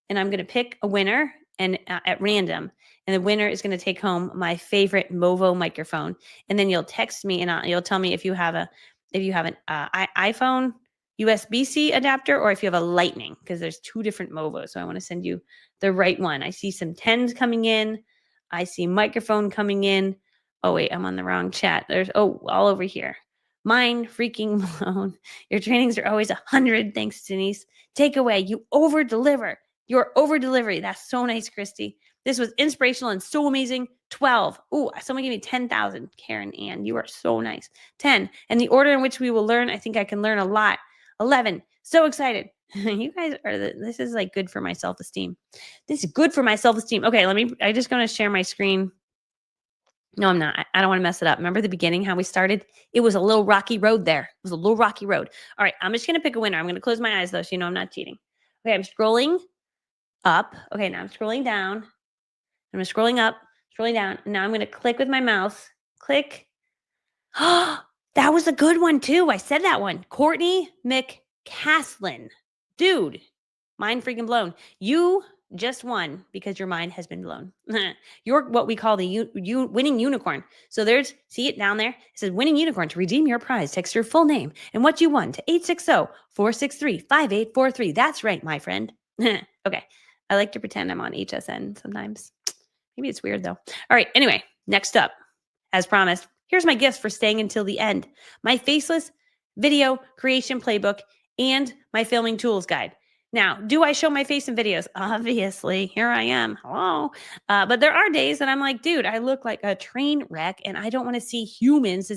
and I'm going to pick a winner and at random. And the winner is going to take home my favorite Movo microphone. And then you'll text me and you'll tell me if you have an iPhone USB-C adapter or if you have a Lightning, because there's 2 different Movos. So I want to send you the right one. I see some 10s coming in. I see microphone coming in. Oh, wait, I'm on the wrong chat. There's, all over here. Mind freaking blown. Your trainings are always 100. Thanks, Denise. Takeaway, you over deliver. Your over delivery. That's so nice, Christy. This was inspirational and so amazing. 12. Ooh, someone gave me 10,000. Karen Ann, you are so nice. 10. And the order in which we will learn, I think I can learn a lot. 11. So excited. You guys are this is like good for my self-esteem. This is good for my self-esteem. Okay, I just going to share my screen. No, I'm not. I don't want to mess it up. Remember the beginning, how we started? It was a little rocky road there. It was a little rocky road. All right, I'm just going to pick a winner. I'm going to close my eyes though, so you know I'm not cheating. Okay, I'm scrolling up. Okay, now I'm scrolling down. I'm scrolling up, scrolling down. And now I'm going to click with my mouse. Click. Oh, that was a good one too. I said that one. Courtney McCaslin. Dude, mind freaking blown. You just won because your mind has been blown. You're what we call the winning unicorn. So see it down there? It says winning unicorn. To redeem your prize, text your full name and what you won to 860-463-5843. That's right, my friend. Okay. I like to pretend I'm on HSN sometimes. Maybe it's weird though. All right. Anyway, next up, as promised, here's my gifts for staying until the end. My faceless video creation playbook and my filming tools guide. Now, do I show my face in videos? Obviously, here I am. Hello. But there are days that I'm like, dude, I look like a train wreck and I don't want to see humans. Do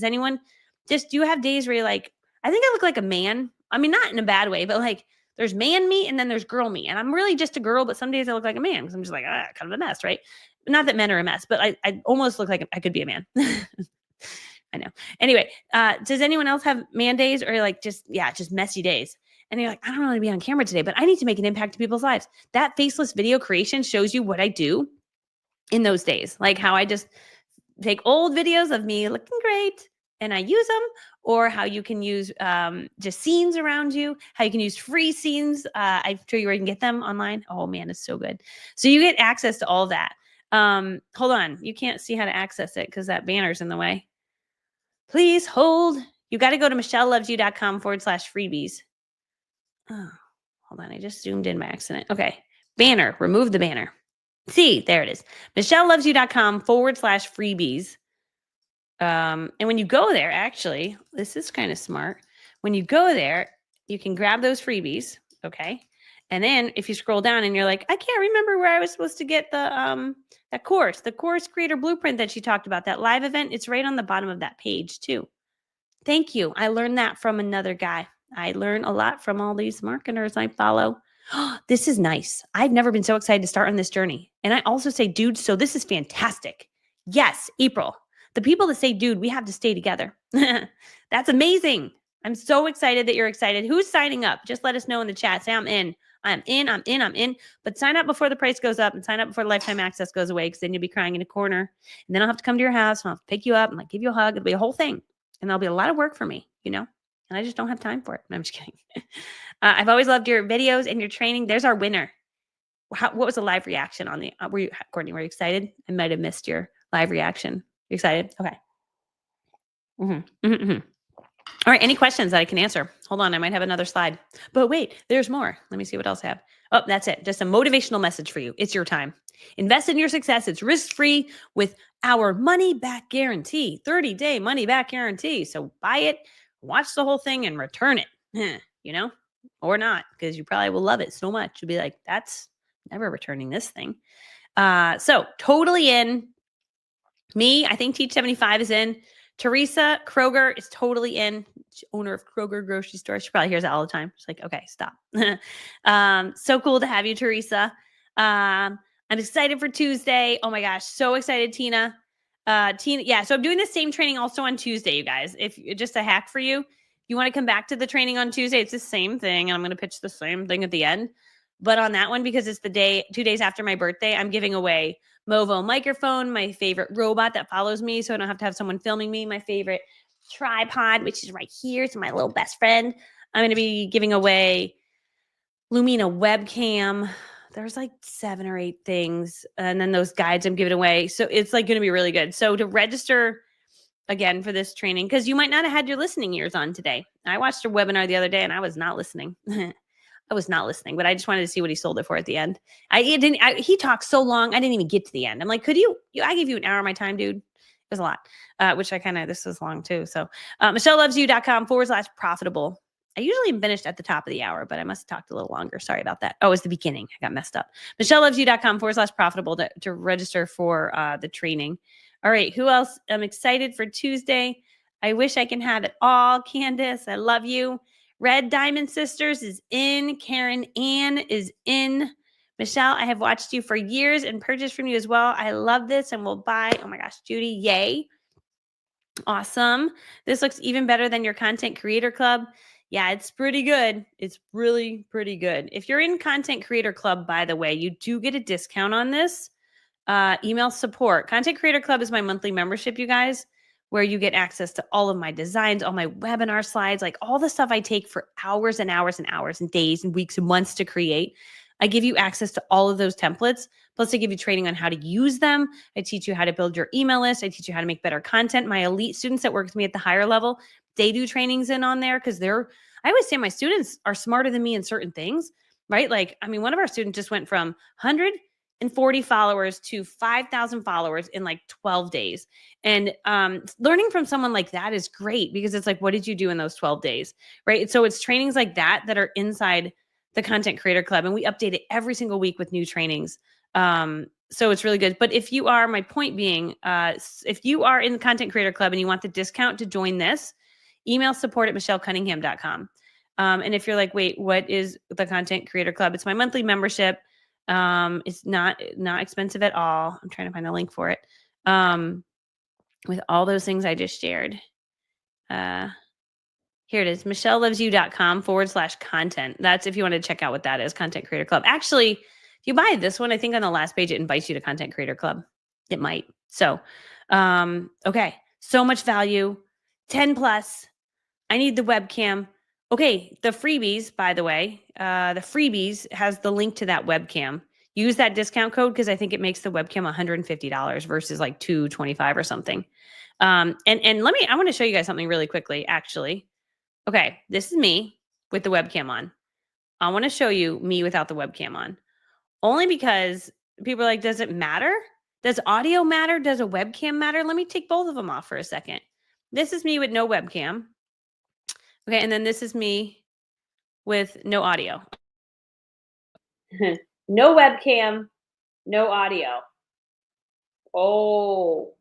you have days where you're like, I think I look like a man? I mean, not in a bad way, but like there's man me and then there's girl me. And I'm really just a girl, but some days I look like a man because I'm just like, kind of a mess, right? Not that men are a mess, but I almost look like I could be a man. I know. Anyway, does anyone else have man days or like just messy days? And you're like, I don't want to be on camera today, but I need to make an impact to people's lives. That faceless video creation shows you what I do in those days, like how I just take old videos of me looking great and I use them, or how you can use just scenes around you, how you can use free scenes. I show you where you can get them online. Oh man, it's so good. So you get access to all that. Hold on. You can't see how to access it because that banner's in the way. Please hold. You got to go to michellelovesyou.com/freebies. Oh, hold on. I just zoomed in by accident. Okay. Banner. Remove the banner. See, there it is. michellelovesyou.com/freebies. And when you go there, actually, this is kind of smart. When you go there, you can grab those freebies. Okay. And then if you scroll down and you're like, I can't remember where I was supposed to get the course creator blueprint that she talked about, that live event, it's right on the bottom of that page too. Thank you. I learned that from another guy. I learn a lot from all these marketers I follow. This is nice. I've never been so excited to start on this journey. And I also say, dude, so this is fantastic. Yes, April. The people that say, dude, we have to stay together. That's amazing. I'm so excited that you're excited. Who's signing up? Just let us know in the chat. Say, I'm in. I'm in. But sign up before the price goes up and sign up before lifetime access goes away, because then you'll be crying in a corner. And then I'll have to come to your house and I'll have to pick you up and like give you a hug. It'll be a whole thing. And there'll be a lot of work for me, and I just don't have time for it. No, I'm just kidding. I've always loved your videos and your training. There's our winner. What was the live reaction on the, Courtney, were you excited? I might've missed your live reaction. You excited? Okay. All right. Any questions that I can answer? Hold on. I might have another slide. But wait, there's more. Let me see what else I have. Oh, that's it. Just a motivational message for you. It's your time. Invest in your success. It's risk-free with our money back guarantee, 30-day money back guarantee. So buy it, watch the whole thing, and return it, or not, because you probably will love it so much. You'll be like, that's never returning this thing. So totally in. Me, I think Teach 75 is in. Teresa Kroger is totally in. Owner of Kroger grocery store. She probably hears that all the time. She's like, okay, stop. So cool to have you, Teresa. I'm excited for Tuesday. Oh my gosh, so excited, Tina. Yeah, so I'm doing the same training also on Tuesday, you guys. If just a hack for you, you want to come back to the training on Tuesday, it's the same thing. And I'm going to pitch the same thing at the end. But on that one, because it's 2 days after my birthday, I'm giving away Movo microphone, my favorite robot that follows me, so I don't have to have someone filming me, my favorite tripod, which is right here. It's my little best friend. I'm going to be giving away Lumina webcam. There's like 7 or 8 things. And then those guides I'm giving away. So it's like going to be really good. So to register again for this training, because you might not have had your listening ears on today. I watched a webinar the other day and I was not listening. I was not listening, but I just wanted to see what he sold it for at the end. He talked so long, I didn't even get to the end. I'm like, could you I gave you an hour of my time, dude. It was a lot, which this was long too. So MichelleLovesYou.com/profitable. I usually finished at the top of the hour, but I must have talked a little longer. Sorry about that. Oh, it's the beginning. I got messed up. MichelleLovesYou.com/profitable to register for the training. All right. Who else? I'm excited for Tuesday. I wish I can have it all. Candace, I love you. Red Diamond Sisters is in. Karen Ann is in. Michelle, I have watched you for years and purchased from you as well. I love this and will buy. Oh my gosh, Judy, yay. Awesome. This looks even better than your Content Creator Club. Yeah, it's pretty good. It's really pretty good. If you're in Content Creator Club, by the way, you do get a discount on this. Email support. Content Creator Club is my monthly membership, you guys, where you get access to all of my designs, all my webinar slides, like all the stuff I take for hours and hours and hours and days and weeks and months to create. I give you access to all of those templates. Plus, I give you training on how to use them. I teach you how to build your email list. I teach you how to make better content. My elite students that work with me at the higher level, they do trainings in on there because I always say my students are smarter than me in certain things, right? Like, one of our students just went from 140 followers to 5,000 followers in like 12 days. And learning from someone like that is great because it's like, what did you do in those 12 days? Right. So it's trainings like that are inside the Content Creator Club. And we update it every single week with new trainings. So it's really good. But if you are, my point being, if you are in the Content Creator Club and you want the discount to join this, email support@michellcunningham.com. And if you're like, wait, what is the Content Creator Club? It's my monthly membership. It's not expensive at all. I'm trying to find a link for it. With all those things I just shared. Here it is, MichelleLovesYou.com/content. That's if you want to check out what that is, Content Creator Club. Actually, if you buy this one, I think on the last page, it invites you to Content Creator Club. It might. So, okay. So much value, 10 plus. I need the webcam. Okay, the freebies, by the way, the freebies has the link to that webcam. Use that discount code because I think it makes the webcam $150 versus like $225 or something. And I want to show you guys something really quickly, actually. Okay, this is me with the webcam on. I want to show you me without the webcam on. Only because people are like, does it matter? Does audio matter? Does a webcam matter? Let me take both of them off for a second. This is me with no webcam. Okay, and then this is me with no audio. No webcam, no audio. Oh,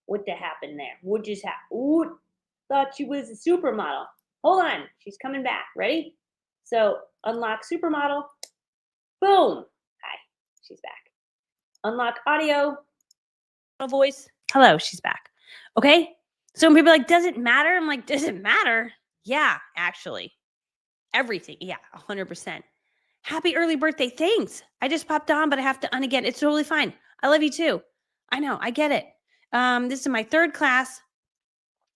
what happened there? What just happened? Ooh, thought she was a supermodel. Hold on, she's coming back. Ready? So unlock supermodel. Boom. Hi, she's back. Unlock audio. Voice. Hello, she's back. Okay. So when people are like, does it matter? I'm like, does it matter? Yeah, actually. Everything. Yeah, 100%. Happy early birthday. Thanks. I just popped on, but I have to again. It's totally fine. I love you too. I know. I get it. This is my 3rd class.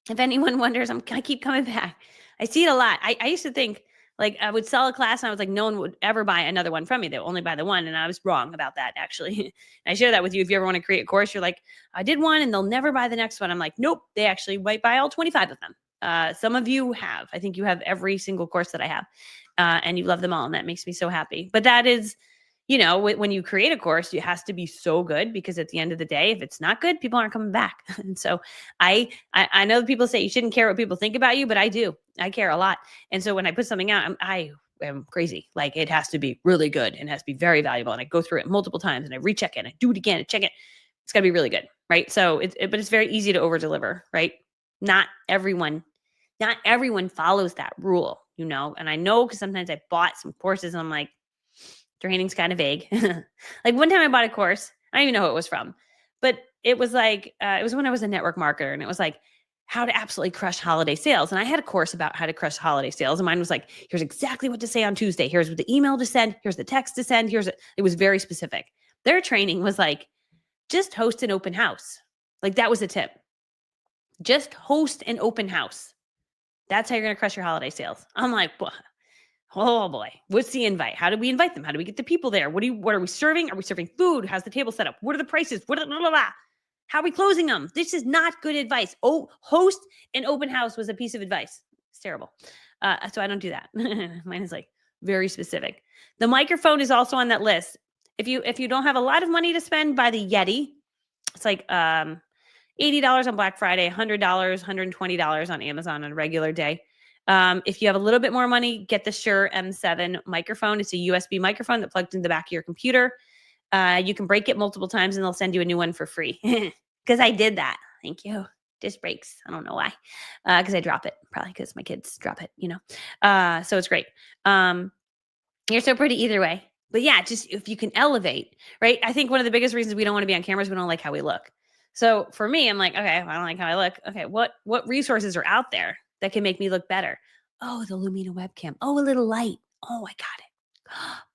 If anyone wonders, I keep coming back. I see it a lot. I used to think Like I would sell a class and I was like, no one would ever buy another one from me. They'll only buy the one. And I was wrong about that actually. I share that with you. If you ever want to create a course, you're like, I did one and they'll never buy the next one. I'm like, nope, they actually might buy all 25 of them. Some of you have. I think you have every single course that I have. And you love them all. And that makes me so happy. But that is, when you create a course, it has to be so good, because at the end of the day, if it's not good, people aren't coming back. And so I know that people say you shouldn't care what people think about you, but I do. I care a lot. And so when I put something out, I am crazy. Like it has to be really good and it has to be very valuable. And I go through it multiple times and I recheck it and I do it again and check it. It's got to be really good. Right. So but it's very easy to over deliver. Right. Not everyone follows that rule, and I know because sometimes I bought some courses and I'm like, training's kind of vague. Like one time I bought a course, I don't even know who it was from, but it was like, it was when I was a network marketer, and it was like how to absolutely crush holiday sales. And I had a course about how to crush holiday sales. And mine was like, here's exactly what to say on Tuesday. Here's what the email to send. Here's the text to send. It was very specific. Their training was like, just host an open house. Like that was a tip. Just host an open house. That's how you're going to crush your holiday sales. I'm like, what? Oh boy, what's the invite? How do we invite them? How do we get the people there? What are we serving? Are we serving food? How's the table set up? What are the prices? Blah, blah, blah, blah. How are we closing them? This is not good advice. Oh, host an open house was a piece of advice. It's terrible. So I don't do that. Mine is like very specific. The microphone is also on that list. If you don't have a lot of money to spend, buy the Yeti. It's like $80 on Black Friday, $100, $120 on Amazon on a regular day. If you have a little bit more money, get the Shure M7 microphone. It's a USB microphone that plugs into the back of your computer. You can break it multiple times and they'll send you a new one for free. Because I did that. Thank you. Just breaks. I don't know why. Because I drop it. Probably because my kids drop it, So it's great. You're so pretty either way. But yeah, just if you can elevate, right? I think one of the biggest reasons we don't want to be on cameras, we don't like how we look. So for me, I'm like, okay, I don't like how I look. Okay, what resources are out there that can make me look better? Oh, the Lumina webcam. Oh, a little light. Oh, I got it.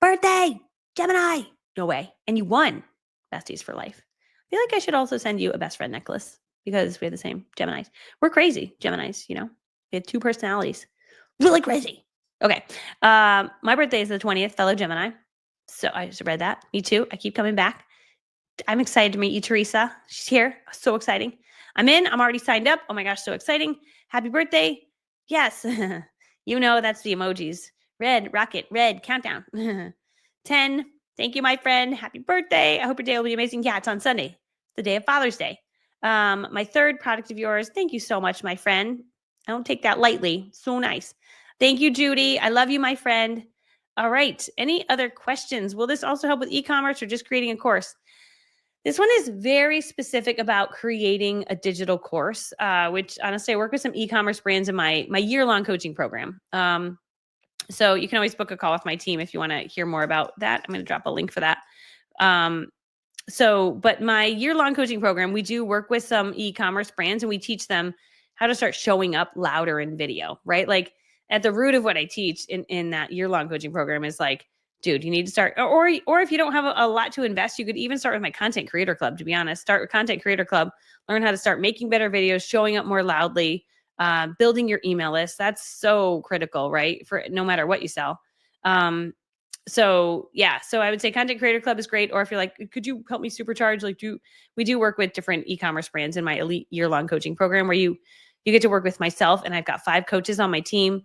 Birthday, Gemini. No way. And you won. Besties for life. I feel like I should also send you a best friend necklace because we have the same Geminis. We're crazy Geminis, We have two personalities. Really crazy. Okay. My birthday is the 20th, fellow Gemini. So I just read that. Me too. I keep coming back. I'm excited to meet you, Teresa. She's here. So exciting. I'm already signed up. Oh my gosh, so exciting. Happy birthday. Yes. That's the emojis. Red, rocket, red, countdown. 10. Thank you, my friend. Happy birthday. I hope your day will be amazing. Yeah, it's on Sunday, the day of Father's Day. My third product of yours. Thank you so much, my friend. I don't take that lightly. So nice. Thank you, Judy. I love you, my friend. All right. Any other questions? Will this also help with e-commerce or just creating a course? This one is very specific about creating a digital course, which honestly, I work with some e-commerce brands in my year-long coaching program. So you can always book a call with my team if you want to hear more about that. I'm going to drop a link for that. But my year-long coaching program, we do work with some e-commerce brands and we teach them how to start showing up louder in video, right? Like at the root of what I teach in that year-long coaching program is like, dude, you need to start, or if you don't have a lot to invest, you could even start with my Content Creator Club, to be honest. Start with Content Creator Club, learn how to start making better videos, showing up more loudly, building your email list. That's so critical, right? For no matter what you sell. So I would say Content Creator Club is great. Or if you're like, could you help me supercharge? We do work with different e-commerce brands in my elite year-long coaching program where you get to work with myself, and I've got 5 coaches on my team.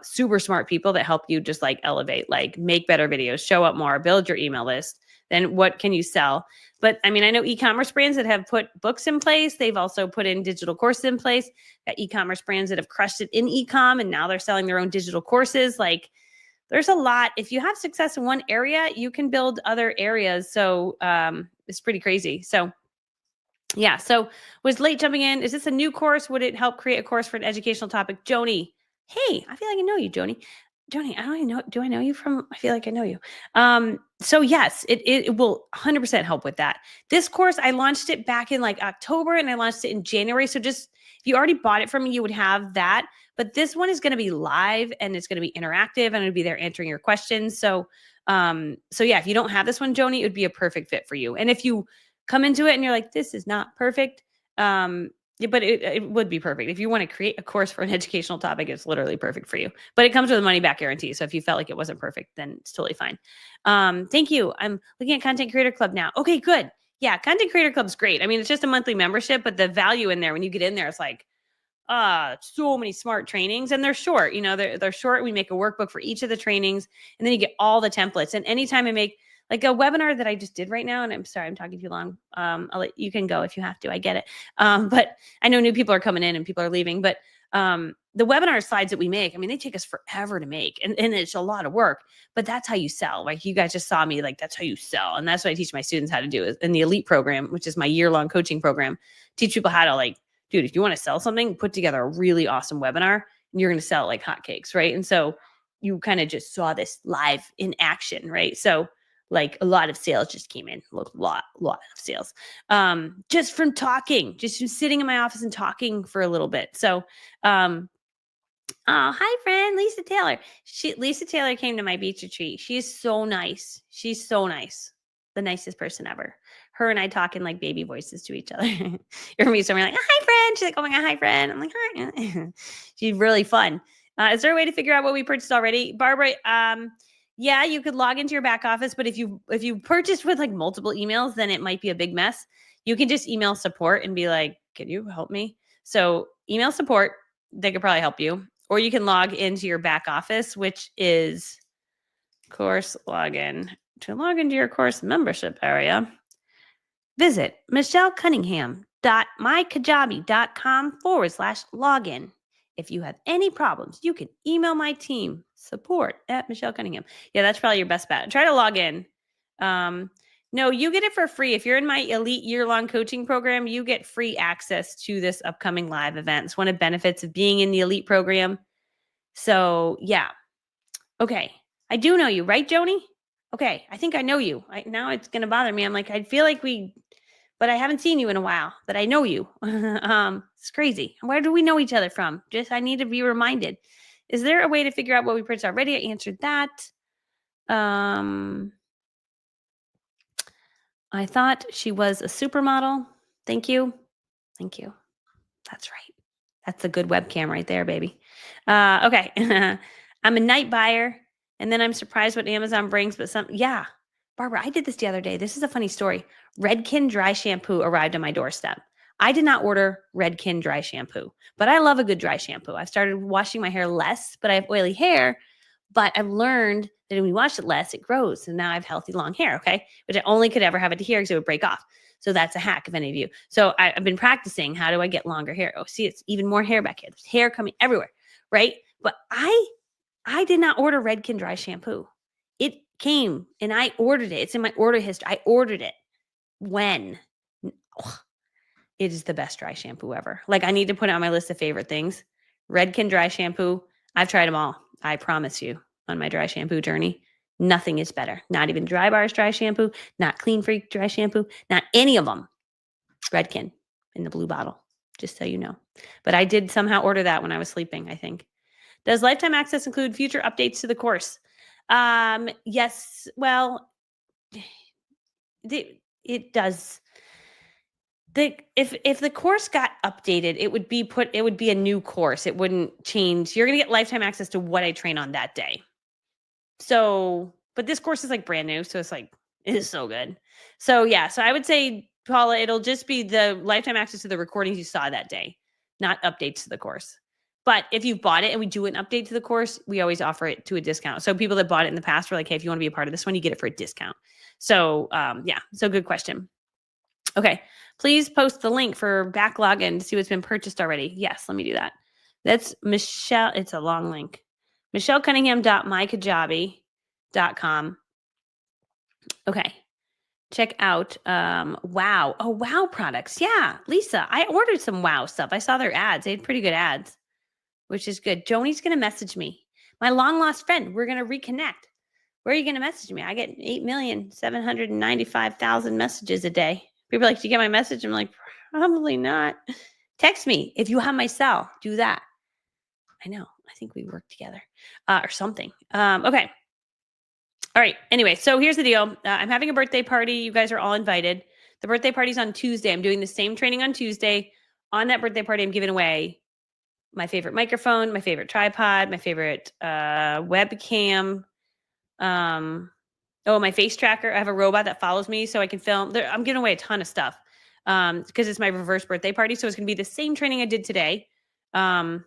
Super smart people that help you just like elevate, like make better videos, show up more, build your email list. Then what can you sell? But I mean, I know e-commerce brands that have put books in place. They've also put in digital courses in place. Got e-commerce brands that have crushed it in e-com and now they're selling their own digital courses. Like there's a lot. If you have success in one area, you can build other areas. So it's pretty crazy. So yeah. So was late jumping in. Is this a new course? Would it help create a course for an educational topic? Joni. Hey, I feel like I know you, Joni. Joni, I don't even know. Do I know you from? I feel like I know you. So yes, it will 100% help with that. This course, I launched it back in like October and I launched it in January. So just if you already bought it from me, you would have that. But this one is going to be live and it's going to be interactive and it'll be there answering your questions. So yeah, if you don't have this one, Joni, it would be a perfect fit for you. And if you come into it and you're like, this is not perfect, Yeah, but it would be perfect. If you want to create a course for an educational topic, it's literally perfect for you. But it comes with a money back guarantee. So if you felt like it wasn't perfect, then it's totally fine. Thank you. I'm looking at Content Creator Club now. Okay, good. Yeah, Content Creator Club's great. I mean, it's just a monthly membership, but the value in there, when you get in there, it's like, so many smart trainings, and they're short. They're short. We make a workbook for each of the trainings, and then you get all the templates. And anytime I make like a webinar that I just did right now, and I'm sorry, I'm talking too long. You can go if you have to. I get it. But I know new people are coming in and people are leaving. But the webinar slides that we make, I mean, they take us forever to make, and it's a lot of work. But that's how you sell. Like you guys just saw me. Like that's how you sell, and that's what I teach my students how to do. In the Elite program, which is my year-long coaching program, teach people how to like, dude, if you want to sell something, put together a really awesome webinar, and you're going to sell it like hotcakes, right? And so you kind of just saw this live in action, right? So like a lot of sales just came in, a lot of sales, just from talking, just from sitting in my office and talking for a little bit. So, oh, hi friend, Lisa Taylor. Lisa Taylor came to my beach retreat. She's so nice. She's so nice. The nicest person ever. Her and I talking like baby voices to each other. You hear me, so we're like, hi friend. She's like, oh my God, hi friend. I'm like, hi. She's really fun. Is there a way to figure out what we purchased already? Barbara, yeah, you could log into your back office, but if you purchased with like multiple emails, then it might be a big mess. You can just email support and be like, can you help me? So email support, they could probably help you. Or you can log into your back office, which is course login. To log into your course membership area, visit michellekcunningham.mykajabi.com/login. If you have any problems, you can email my team, support@michellekcunningham. Yeah, that's probably your best bet. Try to log in. No, you get it for free. If you're in my Elite year-long coaching program, you get free access to this upcoming live event. It's one of the benefits of being in the Elite program. So yeah. Okay. I do know you, right, Joni? Okay. I think I know you. Now it's going to bother me. I'm like, I feel like but I haven't seen you in a while, but I know you. It's crazy. Where do we know each other from? I need to be reminded. Is there a way to figure out what we purchased already? I answered that. I thought she was a supermodel. Thank you. Thank you. That's right. That's a good webcam right there, baby. Okay. I'm a night buyer, and then I'm surprised what Amazon brings, but yeah. Barbara, I did this the other day. This is a funny story. Redken dry shampoo arrived on my doorstep. I did not order Redken dry shampoo, but I love a good dry shampoo. I've started washing my hair less, but I have oily hair. But I've learned that when we wash it less, it grows. And now I have healthy long hair, okay? Which I only could ever have it here because it would break off. So that's a hack if any of you. So I've been practicing. How do I get longer hair? Oh, see, it's even more hair back here. There's hair coming everywhere, right? But I did not order Redken dry shampoo. It came and I ordered it. It's in my order history. I ordered it. When? Oh, it is the best dry shampoo ever. Like I need to put it on my list of favorite things. Redken dry shampoo. I've tried them all. I promise you on my dry shampoo journey. Nothing is better. Not even Dry Bars dry shampoo, not Clean Freak dry shampoo, not any of them. Redken in the blue bottle, just so you know. But I did somehow order that when I was sleeping, I think. Does lifetime access include future updates to the course? Yes. Well, it does. If the course got updated, it would be a new course. It wouldn't change. You're going to get lifetime access to what I train on that day. So, but this course is like brand new. So it is so good. So yeah. So I would say, Paula, it'll just be the lifetime access to the recordings you saw that day, not updates to the course. But if you've bought it and we do an update to the course, we always offer it to a discount. So people that bought it in the past were like, hey, if you want to be a part of this one, you get it for a discount. So yeah. So good question. Okay. Please post the link for backlog and see what's been purchased already. Yes. Let me do that. That's Michelle. It's a long link. michellekcunningham.mykajabi.com. Okay. Check out Wow. Oh, Wow products. Yeah. Lisa, I ordered some Wow stuff. I saw their ads. They had pretty good ads, which is good. Joni's going to message me. My long lost friend. We're going to reconnect. Where are you going to message me? I get 8,795,000 messages a day. People are like, do you get my message? I'm like, probably not. Text me if you have my cell. Do that. I know. I think we work together or something. Okay. All right. Anyway, so here's the deal. I'm having a birthday party. You guys are all invited. The birthday party's on Tuesday. I'm doing the same training on Tuesday. on that birthday party, I'm giving away my favorite microphone, my favorite tripod, my favorite webcam. My face tracker. I have a robot that follows me so I can film. I'm giving away a ton of stuff because it's my reverse birthday party. So it's going to be the same training I did today. How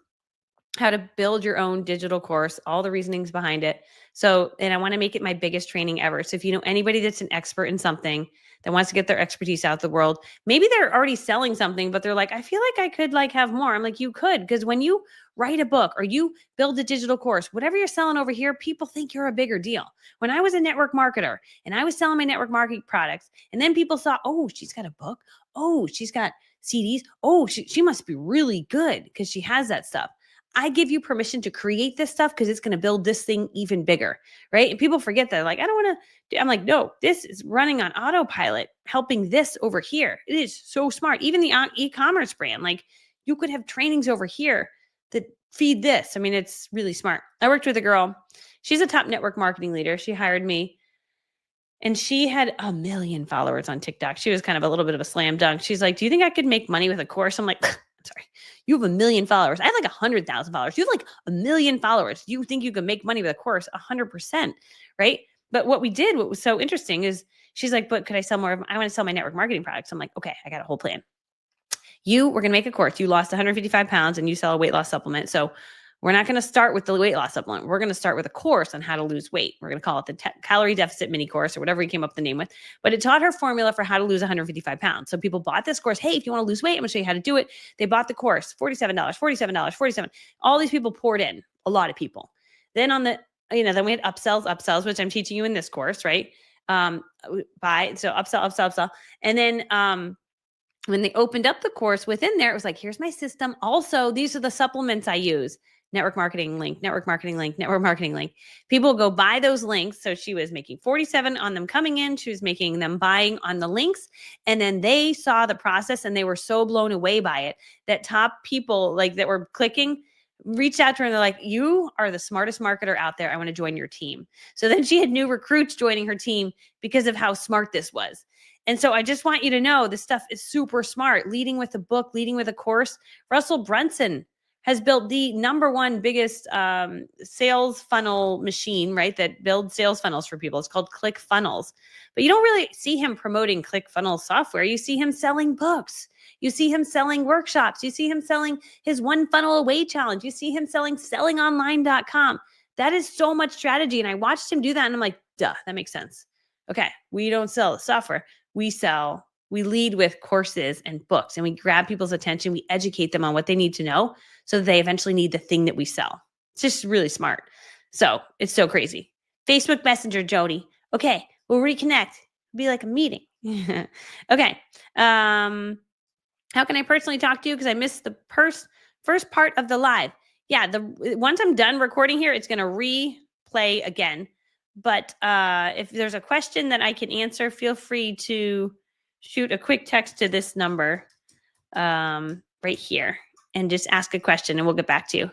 to build your own digital course, all the reasonings behind it. So, and I want to make it my biggest training ever. So if you know anybody that's an expert in something that wants to get their expertise out to the world, maybe they're already selling something, but they're like, I feel like I could like have more. I'm like, you could, because when you write a book or you build a digital course, whatever you're selling over here, people think you're a bigger deal. When I was a network marketer and I was selling my network marketing products, and then people saw, oh, she's got a book. Oh, she's got CDs. Oh, she must be really good because she has that stuff. I give you permission to create this stuff because it's going to build this thing even bigger, right? And people forget that. Like, I don't want to, I'm like, no, this is running on autopilot, helping this over here. It is so smart. Even the e-commerce brand, like you could have trainings over here that feed this. I mean, it's really smart. I worked with a girl. She's a top network marketing leader. She hired me and she had 1 million followers on TikTok. She was kind of a little bit of a slam dunk. She's like, do you think I could make money with a course? I'm like, sorry, you have 1 million followers. I have like 100,000 followers. You have like 1 million followers. You think you can make money with a course? 100%, right? But what we did, what was so interesting is she's like, but could I sell more? I want to sell my network marketing products. I'm like, okay, I got a whole plan. We're going to make a course. You lost 155 pounds and you sell a weight loss supplement. So we're not going to start with the weight loss supplement. We're going to start with a course on how to lose weight. We're going to call it the calorie deficit mini course or whatever we came up with the name with. But it taught her formula for how to lose 155 pounds. So people bought this course. Hey, if you want to lose weight, I'm going to show you how to do it. They bought the course, $47, $47. All these people poured in, a lot of people. Then then we had upsells, which I'm teaching you in this course, right? So upsell. And then when they opened up the course within there, it was like, here's my system. Also, these are the supplements I use. Network marketing link, network marketing link, network marketing link. People go buy those links. So she was making 47 on them coming in. She was making them buying on the links. And then they saw the process and they were so blown away by it that top people like that were clicking reached out to her and they're like, you are the smartest marketer out there. I want to join your team. So then she had new recruits joining her team because of how smart this was. And so I just want you to know this stuff is super smart. Leading with a book, leading with a course. Russell Brunson has built the number one biggest sales funnel machine, right? That builds sales funnels for people. It's called ClickFunnels. But you don't really see him promoting ClickFunnels software. You see him selling books. You see him selling workshops. You see him selling his one funnel away challenge. You see him selling sellingonline.com. That is so much strategy. And I watched him do that and I'm like, duh, that makes sense. Okay, we don't sell software. We lead with courses and books and we grab people's attention. We educate them on what they need to know so that they eventually need the thing that we sell. It's just really smart. So it's so crazy. Facebook Messenger, Jody. Okay, we'll reconnect. It'll be like a meeting. Okay. How can I personally talk to you? Because I missed the first part of the live. Yeah, once I'm done recording here, it's going to replay again. But if there's a question that I can answer, feel free to shoot a quick text to this number right here and just ask a question and we'll get back to you.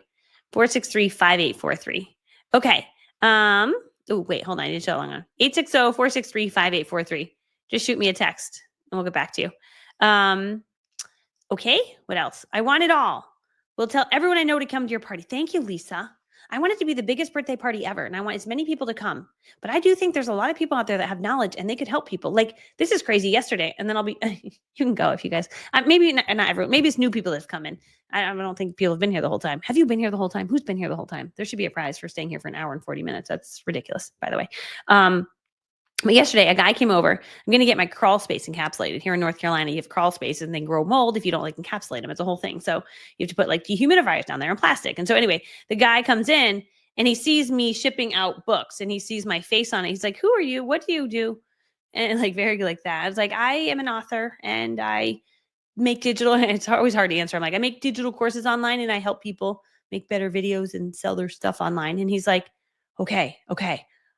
463-5843. Okay. Oh, wait, hold on. I need to show long on. 860-463-5843. Just shoot me a text and we'll get back to you. Okay. What else? I want it all. We'll tell everyone I know to come to your party. Thank you, Lisa. I want it to be the biggest birthday party ever. And I want as many people to come. But I do think there's a lot of people out there that have knowledge and they could help people. Like this is crazy yesterday. And then I'll be, you can go if you guys, maybe not everyone, maybe it's new people that's come in. I don't think people have been here the whole time. Have you been here the whole time? Who's been here the whole time? There should be a prize for staying here for an hour and 40 minutes. That's ridiculous, by the way. But yesterday, a guy came over. I'm going to get my crawl space encapsulated. Here in North Carolina, you have crawl spaces and they grow mold if you don't like encapsulate them. It's a whole thing. So you have to put like dehumidifiers down there and plastic. And so anyway, the guy comes in and he sees me shipping out books and he sees my face on it. He's like, who are you? What do you do? And like very like that. I was like, I am an author and I make digital. It's always hard to answer. I'm like, I make digital courses online and I help people make better videos and sell their stuff online. And he's like, okay.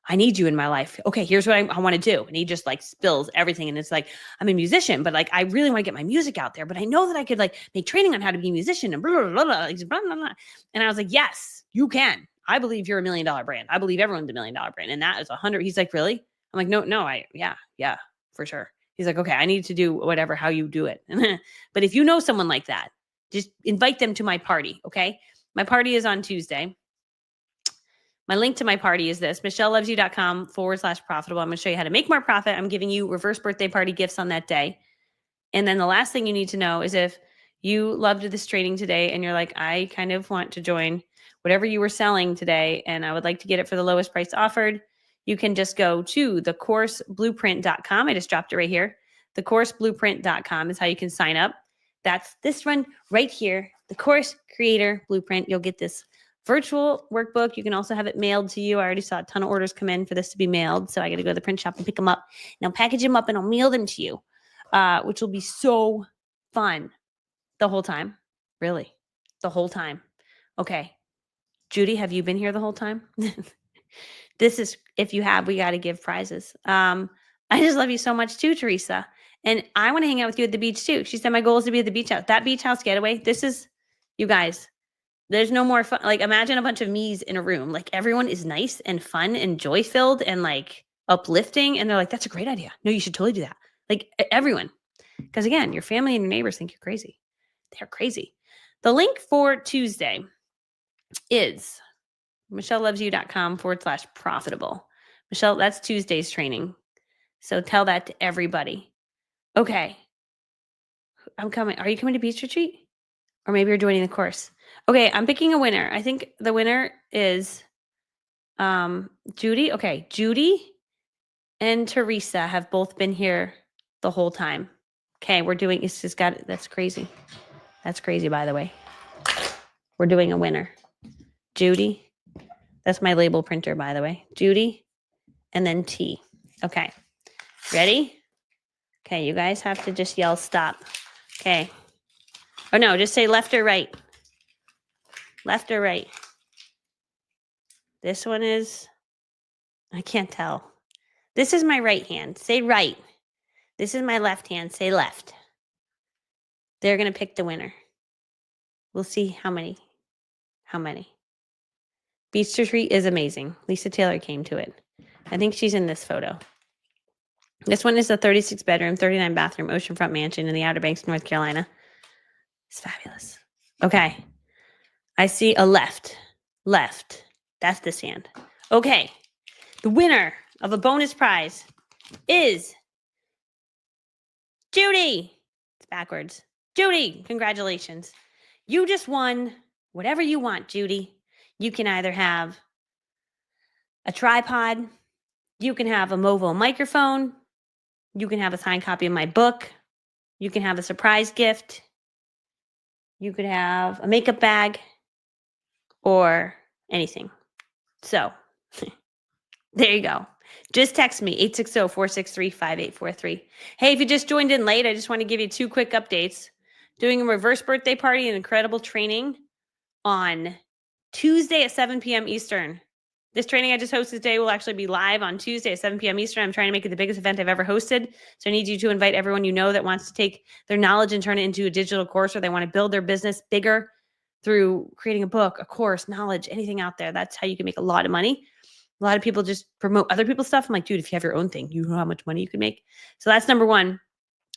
I need you in my life. Okay, here's what I want to do. And he just like spills everything. And it's like, I'm a musician, but like, I really want to get my music out there, but I know that I could like make training on how to be a musician and blah, blah, blah, blah, blah, blah, blah. And I was like, yes, you can. I believe you're $1 million brand. I believe everyone's $1 million brand. And that is 100. He's like, really? I'm like, no, yeah, for sure. He's like, okay, I need to do whatever, how you do it. But if you know someone like that, just invite them to my party. Okay. My party is on Tuesday. My link to my party is this, michellelovesyou.com/profitable. I'm going to show you how to make more profit. I'm giving you reverse birthday party gifts on that day. And then the last thing you need to know is if you loved this training today and you're like, I kind of want to join whatever you were selling today and I would like to get it for the lowest price offered, you can just go to thecourseblueprint.com. I just dropped it right here. Thecourseblueprint.com is how you can sign up. That's this one right here, the Course Creator Blueprint. You'll get this virtual workbook. You can also have it mailed to you. I already saw a ton of orders come in for this to be mailed. So I got to go to the print shop and pick them up. And I'll package them up and I'll mail them to you, which will be so fun the whole time. Really, the whole time. Okay. Judy, have you been here the whole time? This is, if you have, we got to give prizes. I just love you so much too, Teresa. And I want to hang out with you at the beach too. She said my goal is to be at the beach house. That beach house getaway, this is, you guys, there's no more fun. Like imagine a bunch of me's in a room. Like everyone is nice and fun and joy filled and like uplifting. And they're like, that's a great idea. No, you should totally do that. Like everyone. Because again, your family and your neighbors think you're crazy. They're crazy. The link for Tuesday is michellelovesyou.com/profitable. Michelle, that's Tuesday's training. So tell that to everybody. Okay. I'm coming. Are you coming to Beach Retreat? Or maybe you're joining the course. Okay, I'm picking a winner. I think the winner is Judy. Okay, Judy and Teresa have both been here the whole time. Okay, we're doing, it's just got, that's crazy. That's crazy, by the way. We're doing a winner. Judy. That's my label printer, by the way. Judy and then T. Okay, ready? Okay, you guys have to just yell stop. Okay. Oh no, just say left or right. Left or right. This one is, I can't tell. This is my right hand. Say right. This is my left hand. Say left. They're going to pick the winner. We'll see how many. How many. Beach Retreat is amazing. Lisa Taylor came to it. I think she's in this photo. This one is a 36 bedroom, 39 bathroom oceanfront mansion in the Outer Banks, North Carolina. It's fabulous. Okay. I see a left. Left. That's this hand. Okay. The winner of a bonus prize is Judy. It's backwards. Judy, congratulations. You just won whatever you want, Judy. You can either have a tripod. You can have a Movo microphone. You can have a signed copy of my book. You can have a surprise gift. You could have a makeup bag or anything. So there you go. Just text me, 860-463-5843. Hey, if you just joined in late, I just want to give you 2 quick updates. Doing a reverse birthday party and incredible training on Tuesday at 7 p.m. Eastern. This training I just hosted today will actually be live on Tuesday at 7 p.m. Eastern. I'm trying to make it the biggest event I've ever hosted. So I need you to invite everyone you know that wants to take their knowledge and turn it into a digital course, or they want to build their business bigger through creating a book, a course, knowledge, anything out there. That's how you can make a lot of money. A lot of people just promote other people's stuff. I'm like, dude, if you have your own thing, you know how much money you can make. So that's number 1.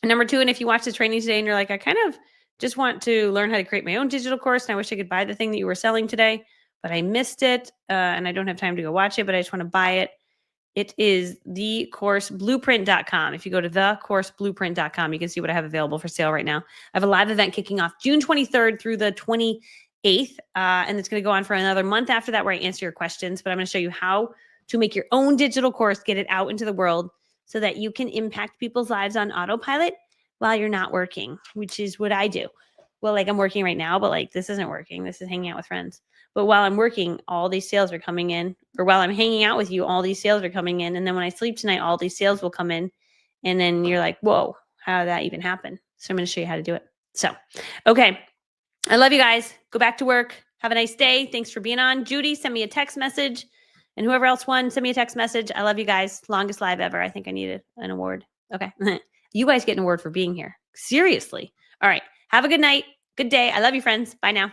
And number 2, and if you watch the training today and you're like, I kind of just want to learn how to create my own digital course, and I wish I could buy the thing that you were selling today, but I missed it and I don't have time to go watch it, but I just want to buy it. It is thecourseblueprint.com. If you go to thecourseblueprint.com, you can see what I have available for sale right now. I have a live event kicking off June 23rd through the 28th, and it's going to go on for another month after that where I answer your questions, but I'm going to show you how to make your own digital course, get it out into the world so that you can impact people's lives on autopilot while you're not working, which is what I do. Well, like I'm working right now, but like this isn't working. This is hanging out with friends. But while I'm working, all these sales are coming in. Or while I'm hanging out with you, all these sales are coming in. And then when I sleep tonight, all these sales will come in. And then you're like, whoa, how did that even happen? So I'm going to show you how to do it. So, okay. I love you guys. Go back to work. Have a nice day. Thanks for being on. Judy, send me a text message. And whoever else won, send me a text message. I love you guys. Longest live ever. I think I needed an award. Okay. You guys get an award for being here. Seriously. All right. Have a good night. Good day. I love you, friends. Bye now.